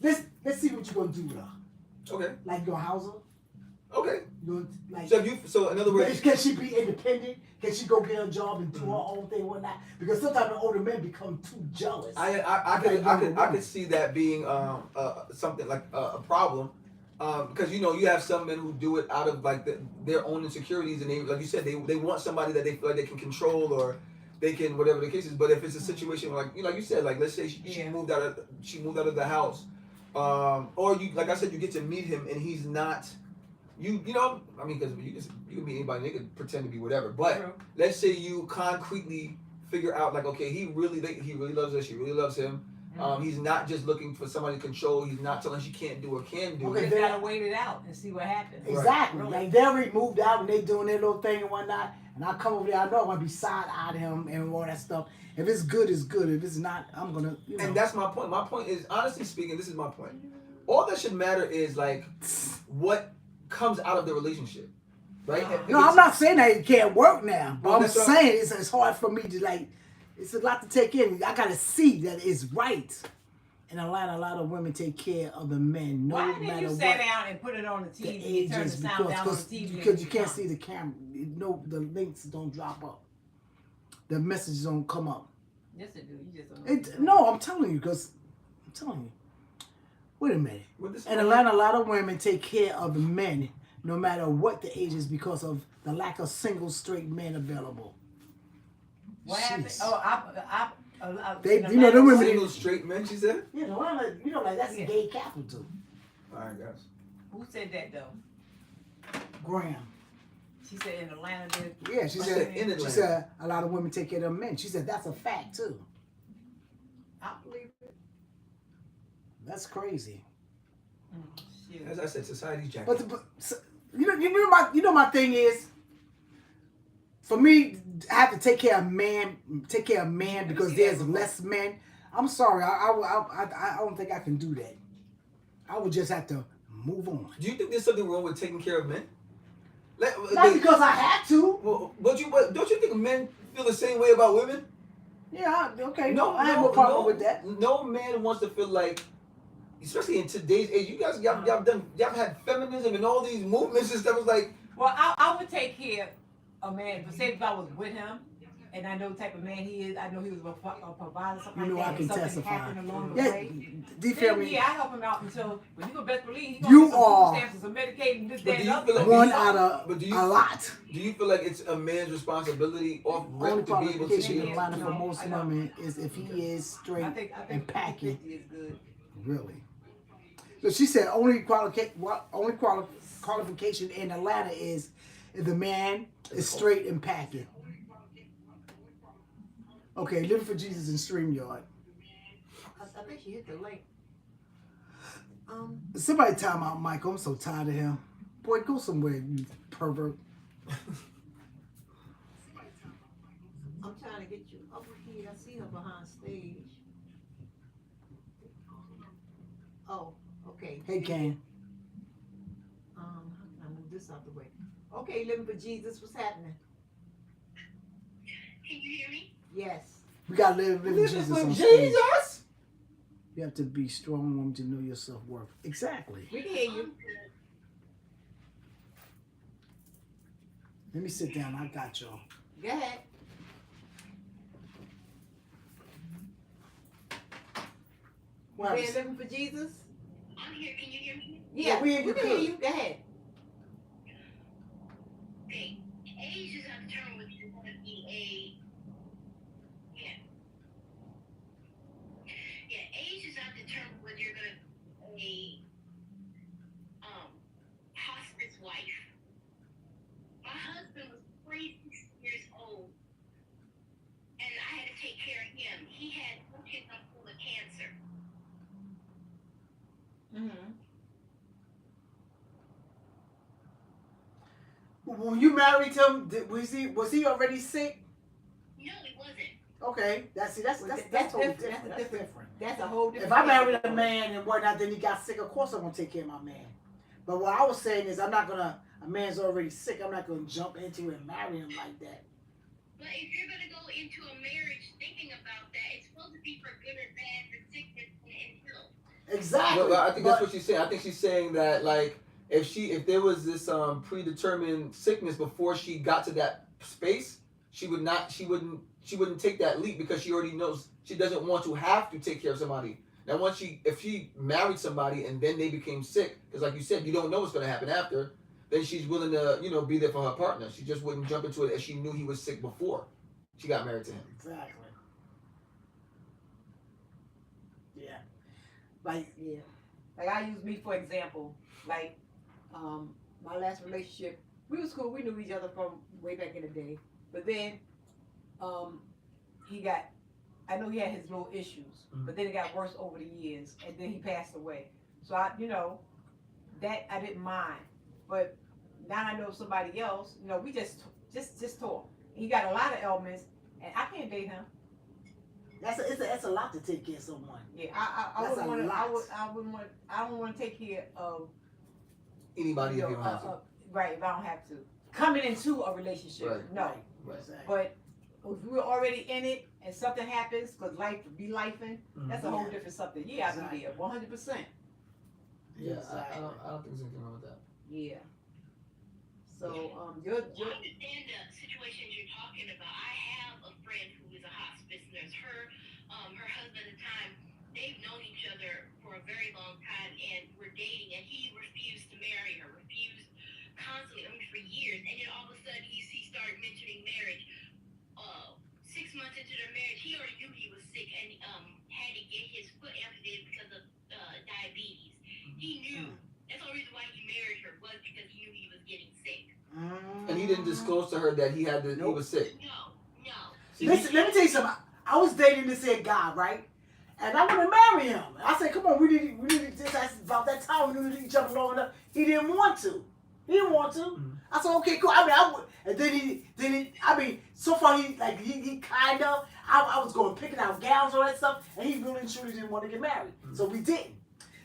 let's see what you gonna do with her. Okay. Like, you gonna house her? Okay. You gonna, like, so in other words, can she be independent? Can she go get a job and do her own thing and whatnot? Because sometimes the older men become too jealous. I could see that being something like a problem. Because you have some men who do it out of like their own insecurities, and they, like you said, they want somebody that they feel like they can control, or they can, whatever the case is. But if it's a situation like you said, like, let's say she moved out of the house, or you, like I said, you get to meet him and he's not, I mean, because you can meet anybody, they can pretend to be whatever. But let's say you concretely figure out, like, okay, he really loves her, she really loves him. He's not just looking for somebody to control. He's not telling she can't do or can do. Okay, they gotta wait it out and see what happens. Exactly. Right. Like, they already moved out and they doing their little thing and whatnot. And I come over there, I know I'm gonna be side-eyed him and all that stuff. If it's good, it's good. If it's not, I'm gonna. And that's my point. My point is, honestly speaking, this is my point. All that should matter is like what comes out of the relationship, right? No, I'm not saying that it can't work now, but Well, I'm saying it's hard for me to, like. It's a lot to take in. I gotta see that it's right. In Atlanta, a lot of women take care of the men. No Why matter didn't you what. sit down and put it on the TV and turn the sound down on the TV? Because you can't see the camera. The links don't drop up. The messages don't come up. Yes, it do. You just don't. No, I'm telling you, because I'm telling you. Wait a minute. In Atlanta, a lot of women take care of the men, no matter what the age is, because of the lack of single straight men available. What happened? Oh, the women. Single straight men, she said? Yeah, Atlanta, like, that's gay capital. I guess. Who said that, though? Graham. She said in Atlanta. Yeah, she said a lot of women take care of them men. She said that's a fact, too. I believe it. That's crazy. As I said, society's jacking. But my thing is, for me, I have to take care of man because there's less men. I'm sorry, I don't think I can do that. I would just have to move on. Do you think there's something wrong with taking care of men? Not because I had to. Well, don't you think men feel the same way about women? Yeah, okay. No, I have no problem with that. No man wants to feel like, especially in today's age, y'all had feminism and all these movements and stuff. It's like, well, I would take care of a man, but say if I was with him, and I know the type of man he is, I know he was a provider, something like that. I can something testify. happened along the way. Do you feel me? Yeah, I help him out until, but you can best believe he's You going to are food stamps and some medicating, this, that, and other. Like, one out of a lot. Do you feel like it's a man's responsibility off Only rip to be able to qualification be in Atlanta for most women is if he is straight I think and packing. 50 is good. Really? So she said only qualification in Atlanta is if the man is straight and packing. Okay, Living for Jesus in StreamYard. I think she hit the link. Somebody time out Michael. I'm so tired of him. Boy, go somewhere, you pervert. I'm trying to get you up here. I see her behind stage. Oh, okay. Hey, Ken. How can I move this out the way? Okay, Living for Jesus, what's happening? Can you hear me? Yes. We got Living for Jesus on stage. Jesus! You have to be strong woman to know your self-worth. Exactly. We can hear you. Let me sit down. I got y'all. Go ahead. What Been happens? living for Jesus? I'm here. Can you hear me? Yeah, we hear we you can hear good. you. Go ahead. Okay. Age is not determined whether you're going to be yeah. Yeah, age is not determined whether you're going to be hospice wife. My husband was 46 years old, and I had to take care of him. He had 2 kids full of cancer. Mm-hmm. When you married him, was he already sick? No, he wasn't. Okay, that's totally different. different. That's That's different. That's a whole different. If I married a category. man and whatnot, then he got sick. Of course, I'm gonna take care of my man. But what I was saying is, I'm not gonna. A man's already sick. I'm not gonna jump into it and marry him like that. But if you're going to go into a marriage thinking about that, it's supposed to be for good or bad, for sickness and health. Exactly. Well, I think that's what she's saying. I think she's saying that like if there was this predetermined sickness before she got to that space, she wouldn't take that leap because she already knows she doesn't want to have to take care of somebody. Now if she married somebody and then they became sick, because like you said, you don't know what's going to happen after, then she's willing to be there for her partner. She just wouldn't jump into it as she knew he was sick before she got married to him. Exactly. Yeah. Like Yeah. Like I use me for example. Like, my last relationship, we was cool. We knew each other from way back in the day. But then, I know he had his little issues, but then it got worse over the years, and then he passed away. So that I didn't mind. But now I know somebody else. We just talk. He got a lot of ailments, and I can't date him. that's a lot to take care of someone. Yeah, I That's wouldn't a want to. lot. I don't want to take care of Anybody if you don't have to. right if I don't have to. Coming into a relationship, Right. no. Right. Exactly. But if we're already in it and something happens, because life be lifing, that's a whole Yeah. different something. Yeah, I'll Exactly. be there, 100%. Yeah, Exactly. I don't think there's anything wrong with that. Yeah. So I understand the situations you're talking about. I have a friend who is a hospice nurse. Her husband at the time, they've known each other for a very long time and were dating, and he refused to marry her, refused constantly, for years. And then all of a sudden, he started mentioning marriage. 6 months into their marriage, he already knew he was sick and had to get his foot amputated because of diabetes. He knew. That's the only reason why he married her was because he knew he was getting sick. And he didn't disclose to her that he was sick. No. See, Listen, let me tell you something. I was dating this here guy, right? And I want to marry him. I said, come on, we need to just about that time we knew each other long enough. He didn't want to. I said, okay, cool. And then he, so far he kind of, I was going picking out gowns, all that stuff, and he really and truly didn't want to get married. So we didn't.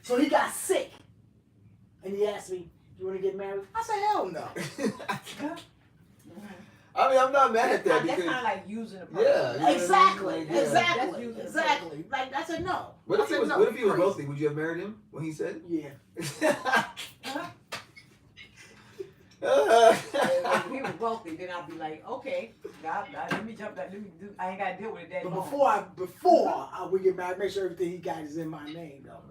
So he got sick. And he asked me, you want to get married? I said, hell no. I mean, I'm not mad at that that's because kind of like using a person. yeah, you know what I mean? Exactly. Like, yeah. Exactly. Like, I said no. What I if he said was? no. What if he was Crazy. wealthy? Would you have married him when he said? Yeah. If he was wealthy, then I'd be like, okay, let me jump that. I ain't got to deal with it that But long. before we get married, make sure everything he got is in my name, though.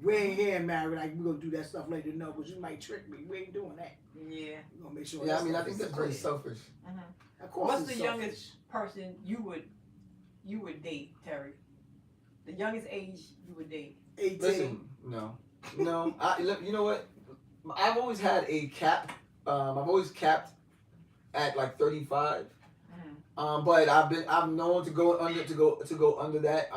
We ain't here married like we're gonna do that stuff later. No, because you might trick me. We ain't doing that. Yeah. We're gonna make sure. Yeah, that I mean, I stuff think is that's very clear. selfish. Of course, What's it's the selfish. youngest person you would date, Terry? The youngest age you would date? 18. Listen, no. You know what? I've always had a cap. I've always capped at like 35. But I've known to go under that.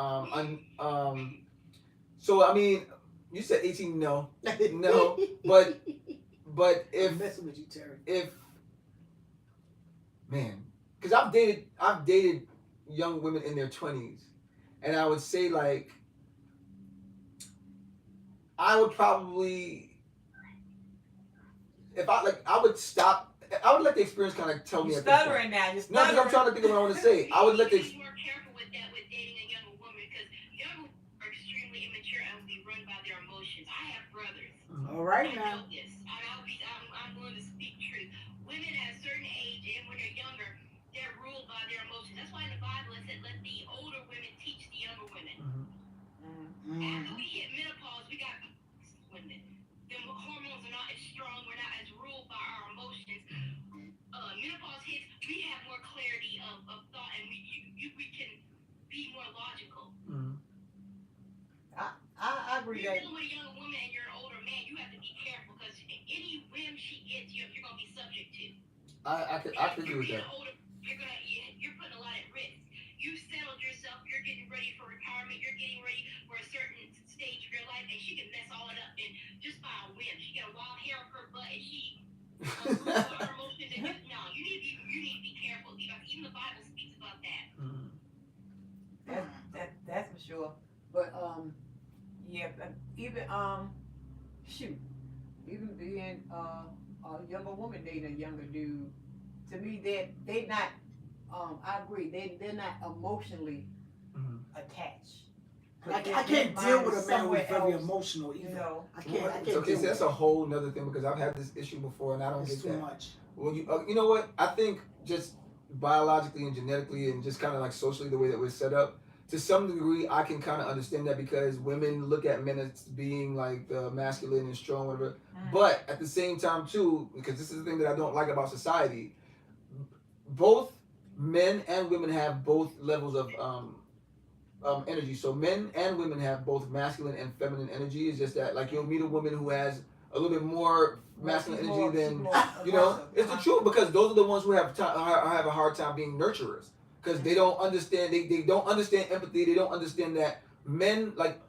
So I mean, you said 18. No, but I'm messing with you, Terry. because I've dated young women in their 20s, and I would say like I would probably I would stop. I would let the experience kind of tell me. You're at this point. stuttering now. You're No, stuttering. because I'm trying to think of what I want to say. I would let You the need to be more careful with that, with dating a younger woman, because younger women are extremely immature and will be run by their emotions. I have brothers. All right I now. know this. I'm going to speak truth. Women at a certain age and when they're younger, they're ruled by their emotions. That's why in the Bible it said, let the older women teach the younger women. After we hit menopause, we got when the hormones are not as strong, we're not as ruled by our emotions. Menopause hits, we have more clarity of thought, and we can be more logical. I agree You're that. dealing with a younger woman and you're an older man, you have to be careful because any whim she gets, you're gonna be subject to. I could agree with that. Older, you're putting a lot at risk. You settled yourself. You're getting ready for retirement. You're getting ready for a certain stage of your life, and she can mess all it up. And just by a whim, she got a wild hair up her butt, and she her emotions. And you need to be careful. Even the Bible speaks about that. That's for sure. But yeah, but even shoot, even being a younger woman dating a younger dude, to me they not I agree, they're not emotionally attached. I can't deal with a man who's very emotional either. You know, I can't Okay, deal so with that's it. a whole nother thing because I've had this issue before and I don't It's get too that. much. Well, you know what? I think just biologically and genetically and just kind of like socially the way that we're set up, to some degree, I can kind of understand that because women look at men as being like masculine and strong, whatever. But at the same time, too, because this is the thing that I don't like about society, both men and women have both levels of energy. So men and women have both masculine and feminine energy. It's just that like you'll meet a woman who has a little bit more masculine energy than you know. It's the truth because those are the ones who have have a hard time being nurturers because they don't understand. They don't understand empathy. They don't understand that men like.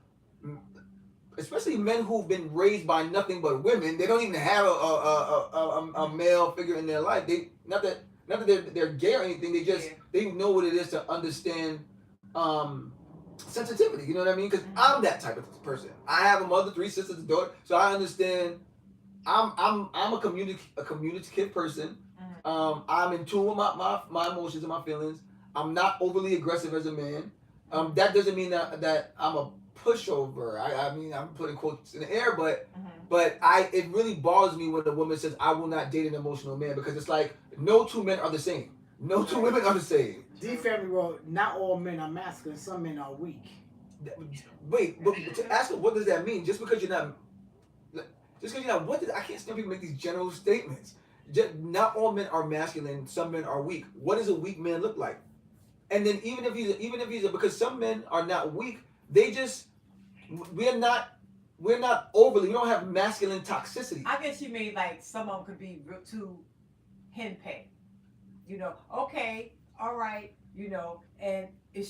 Especially men who've been raised by nothing but women, they don't even have a male figure in their life. They not that they're gay or anything. They just they know what it is to understand sensitivity. You know what I mean? Because I'm that type of person. I have a mother, 3 sisters, a daughter, so I understand. I'm a communicative person. I'm in tune with my emotions and my feelings. I'm not overly aggressive as a man. That doesn't mean that I'm a pushover. I mean I'm putting quotes in the air, but it really bothers me when a woman says I will not date an emotional man because it's like no two men are the same. No two women are the same. D family wrote, not all men are masculine, some men are weak. Wait, but to ask her, what does that mean? Just because you're not, I can't stand people make these general statements. Not all men are masculine, some men are weak. What does a weak man look like? And then even if he's because some men are not weak, we're not overly, we don't have masculine toxicity. I guess you mean like some of them could be real too henpecked. You know, okay, all right, you know, and it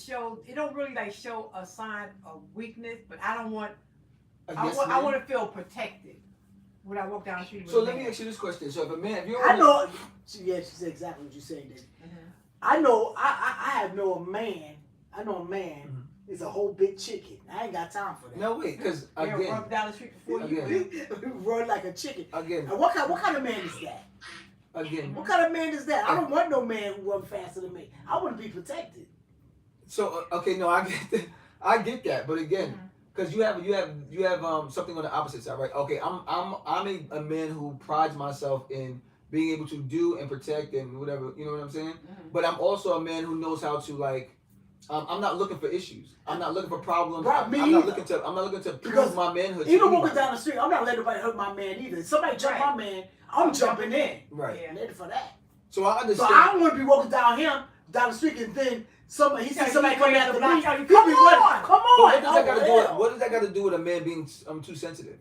don't really like show a sign of weakness, but I don't want, I want to feel protected when I walk down the street with So a let man. me ask you this question. So if a man, if you're I know, she said exactly what you said. I know, I know a man is a whole big chicken. I ain't got time for that. No, wait, because again, run down the street before you run like a chicken. Again. And what kind of man is that? Again. What kind of man is that? I don't want no man who runs faster than me. I want to be protected. So okay, no, I get that, but again, because you have something on the opposite side, right? Okay, I'm a man who prides myself in being able to do and protect and whatever, you know what I'm saying? But I'm also a man who knows how to like. I'm not looking for issues. I'm not looking for problems. Right, I'm not looking to prove my manhood. Even walking down the street, I'm not letting nobody hurt my man either. If somebody jump my man, I'm jumping in. Right. Yeah. Ready for that. So I understand. So I don't want to be walking down the street and then he sees somebody coming after me. Come Come on. What does that got to do with a man being too sensitive?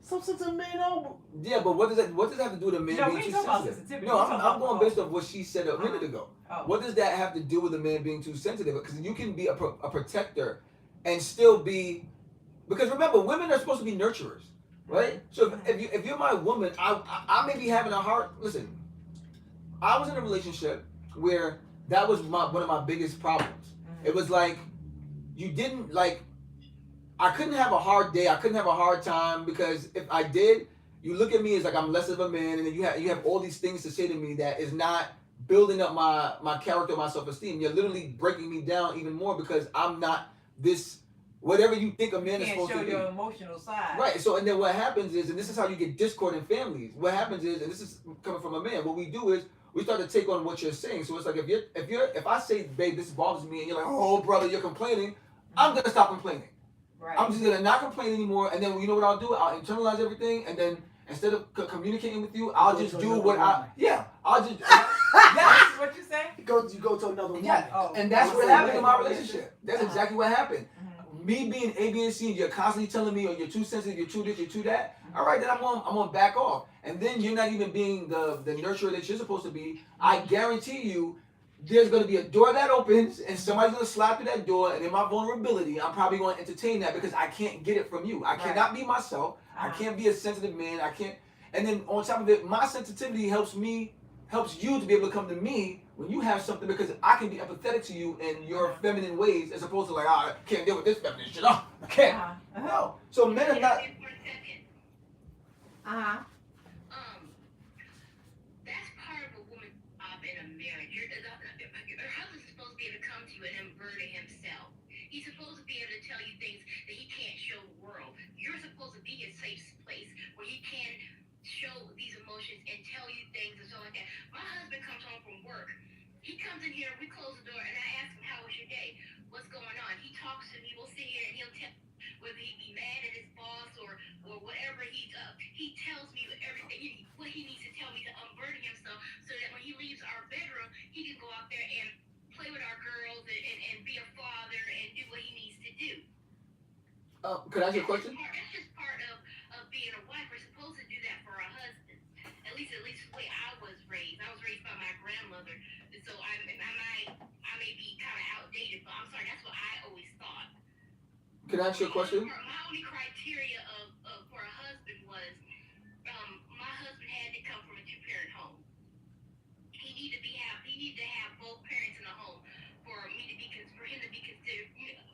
Some sensitive man over. Yeah, but what does that have to do with a man being too sensitive? No, I'm going based off what she said a minute ago. What does that have to do with a man being too sensitive? Because you can be a protector and still be, because remember, women are supposed to be nurturers, right? So if you're my woman, I may be having a hard, listen, I was in a relationship where that was one of my biggest problems. It was like, you didn't like, I couldn't have a hard day. I couldn't have a hard time because if I did, you look at me as like I'm less of a man, and then you have all these things to say to me that is not building up my character, my self-esteem. You're literally breaking me down even more because I'm not this whatever you think a man is supposed to be. You can't show your emotional side. Right. So and then what happens is, and this is how you get discord in families. What happens is, and this is coming from a man, what we do is we start to take on what you're saying. So it's like if I say, babe, this bothers me, and you're like, oh brother, you're complaining, I'm gonna stop complaining. Right. I'm just gonna not complain anymore, and then you know what I'll do? I'll internalize everything, and then instead of communicating with you, I'll just do what I'll just That's what you say? You go to another woman. yeah, Oh. and that's what Oh, happened in my yeah. relationship. That's Uh-huh. exactly what happened. Mhm. Me being A, B, and C, and you're constantly telling me, oh, you're too sensitive, you're too this, you're too that. Mhm. All right, then I'm gonna back off, and then you're not even being the nurturer that you're supposed to be. I guarantee you, there's gonna be a door that opens, and somebody's gonna slap through that door, and in my vulnerability, I'm probably gonna entertain that because I can't get it from you. I Right. cannot be myself. I Uh-huh. can't be a sensitive man. I can't. And then on top of it, my sensitivity helps you to be able to come to me when you have something because I can be empathetic to you in your Uh-huh. feminine ways as opposed to like, oh, I can't deal with this feminine shit. Oh, I can't. Uh-huh. Uh-huh. No. So men are not. For a second. Uh-huh. That's part of a woman's job in a marriage. Her husband's supposed to be able to come to you and unburden himself. He's supposed to be able to tell you things that he can't show the world. You're supposed to be a safe place where he can show these emotions and tell you things and stuff like that. My husband comes home from work. He comes in here, we close the door, and I ask him, how was your day? What's going on? He talks to me. We'll sit here and he'll tell whether he be mad at his boss or whatever he does. He tells me everything, what he needs to tell me to unburden himself so that when he leaves our bedroom, he can go out there and play with our girls and be a father and do what he needs to do. Could I ask you a question? That's just part of being a wife. We're supposed to do that for our husbands. At least the way I was raised. I was raised by my grandmother. And so I may be kind of outdated, but I'm sorry, that's what I always thought. Can I ask you a question? My only criteria for a husband was my husband had to come from a two-parent home. He needed to have both parents in the home for him to be considered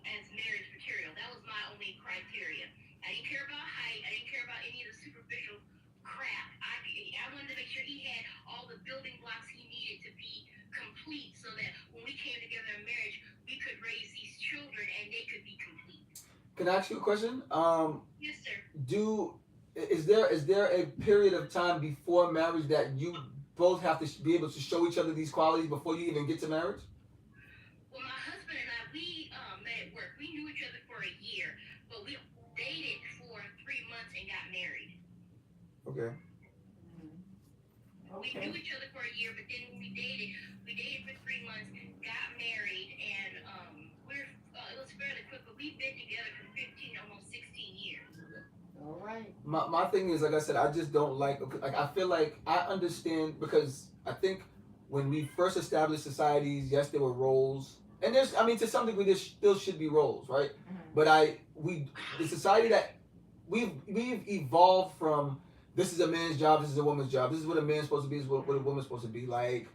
as marriage material. That was my only criteria. I didn't care about height. I didn't care about any of the superficial crap. I wanted to make sure he had all the building blocks he needed to be complete so that when we came together in marriage, we could raise these children and they could be complete. Can I ask you a question? Yes, sir. Is there a period of time before marriage that you both have to be able to show each other these qualities before you even get to marriage? Well, my husband and I, we met at work. We knew each other for a year, but we dated for 3 months and got married. Okay. We knew each other for a year, but then when we dated for 3 months, got married, and it was fairly quick, but we've been together for 15, almost 16 years. All right. My thing is, like I said, I just don't like I feel like I understand because I think when we first established societies, yes, there were roles, and to some degree there still should be roles, right? Mm-hmm. But the society that we've evolved from, this is a man's job, this is a woman's job, this is what a man's supposed to be, this is what a woman's supposed to be. Like,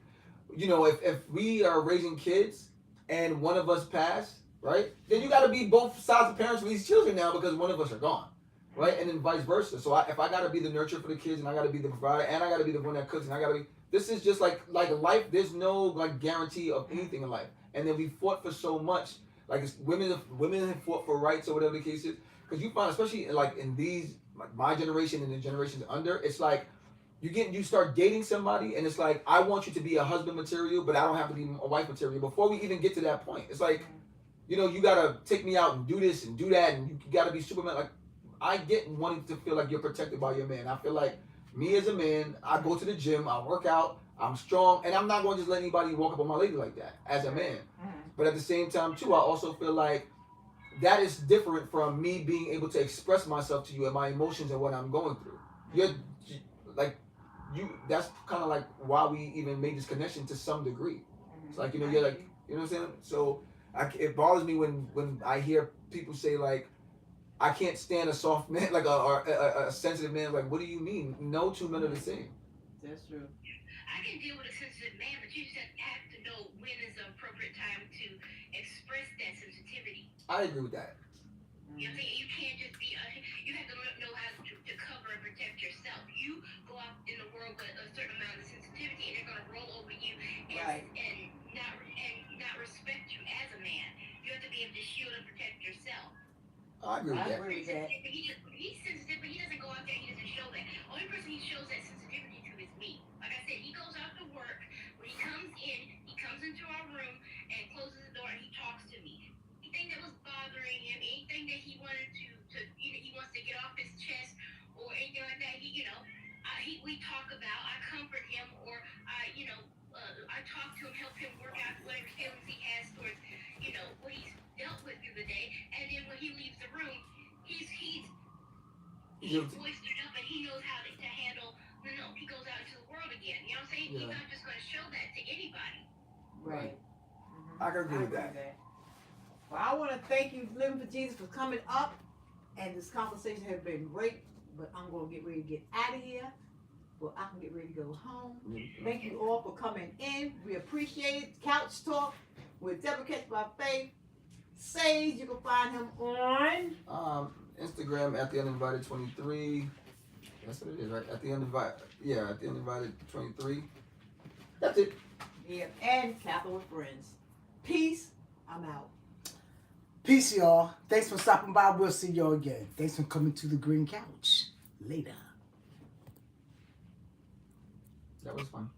if we are raising kids and one of us pass, right, then you got to be both sides of parents for these children now because one of us are gone. Right, and then vice versa. So if I gotta be the nurturer for the kids, and I gotta be the provider, and I gotta be the one that cooks, and I gotta be, this is just like life. There's no like guarantee of anything in life. And then we fought for so much. Like women have fought for rights or whatever the case is. Because you find, especially like in these, like my generation and the generations under, it's like you start dating somebody, and it's like, I want you to be a husband material, but I don't have to be a wife material. Before we even get to that point, it's like, you gotta take me out and do this and do that, and you gotta be Superman. Like, I get wanting to feel like you're protected by your man. I feel like me as a man, I go to the gym, I work out, I'm strong, and I'm not going to just let anybody walk up on my lady like that as a man. Mm-hmm. But at the same time, too, I also feel like that is different from me being able to express myself to you and my emotions and what I'm going through. That's kind of like why we even made this connection to some degree. It's like, you're like, you know what I'm saying? So it bothers me when I hear people say like, I can't stand a soft man, like a sensitive man. Like, what do you mean? No two men are the same. That's true. I can deal with a sensitive man, but you just have to know when is the appropriate time to express that sensitivity. I agree with that. You know what I'm saying? You can't just be, you have to know how to cover and protect yourself. You go out in the world with a certain amount of sensitivity, and they're going to roll over you and not respect you as a man. You have to be able to shield and protect yourself. I agree with that. He's sensitive, but he doesn't go out there. He doesn't show that. Only person he shows that sensitivity to is me. Like I said, he goes out to work. When he comes into our room and closes the door and he talks to me. Anything that was bothering him, anything that he wanted we talk about, I comfort him, or I talk to him, help him work out whatever feelings he has towards, what he's dealt with through the day. And then when he leaves the room, he's boistered up and he knows how to handle. He goes out into the world again. You know what I'm saying? He's Yeah. not just going to show that to anybody. Right. I can agree with that. Well, I want to thank you, Living for Jesus, for coming up. And this conversation has been great. But I'm going to get ready to get out of here. Well, I can get ready to go home. Thank you all for coming in. We appreciate it. Couch Talk with Deborah Catch by Faith. Sage, you can find him on Instagram at the uninvited 23. That's what it is, right? At the uninvited, at the uninvited 23. That's it. Yeah, and Catherine with Friends. Peace. I'm out. Peace, y'all. Thanks for stopping by. We'll see y'all again. Thanks for coming to the Green Couch. Later. That was fun.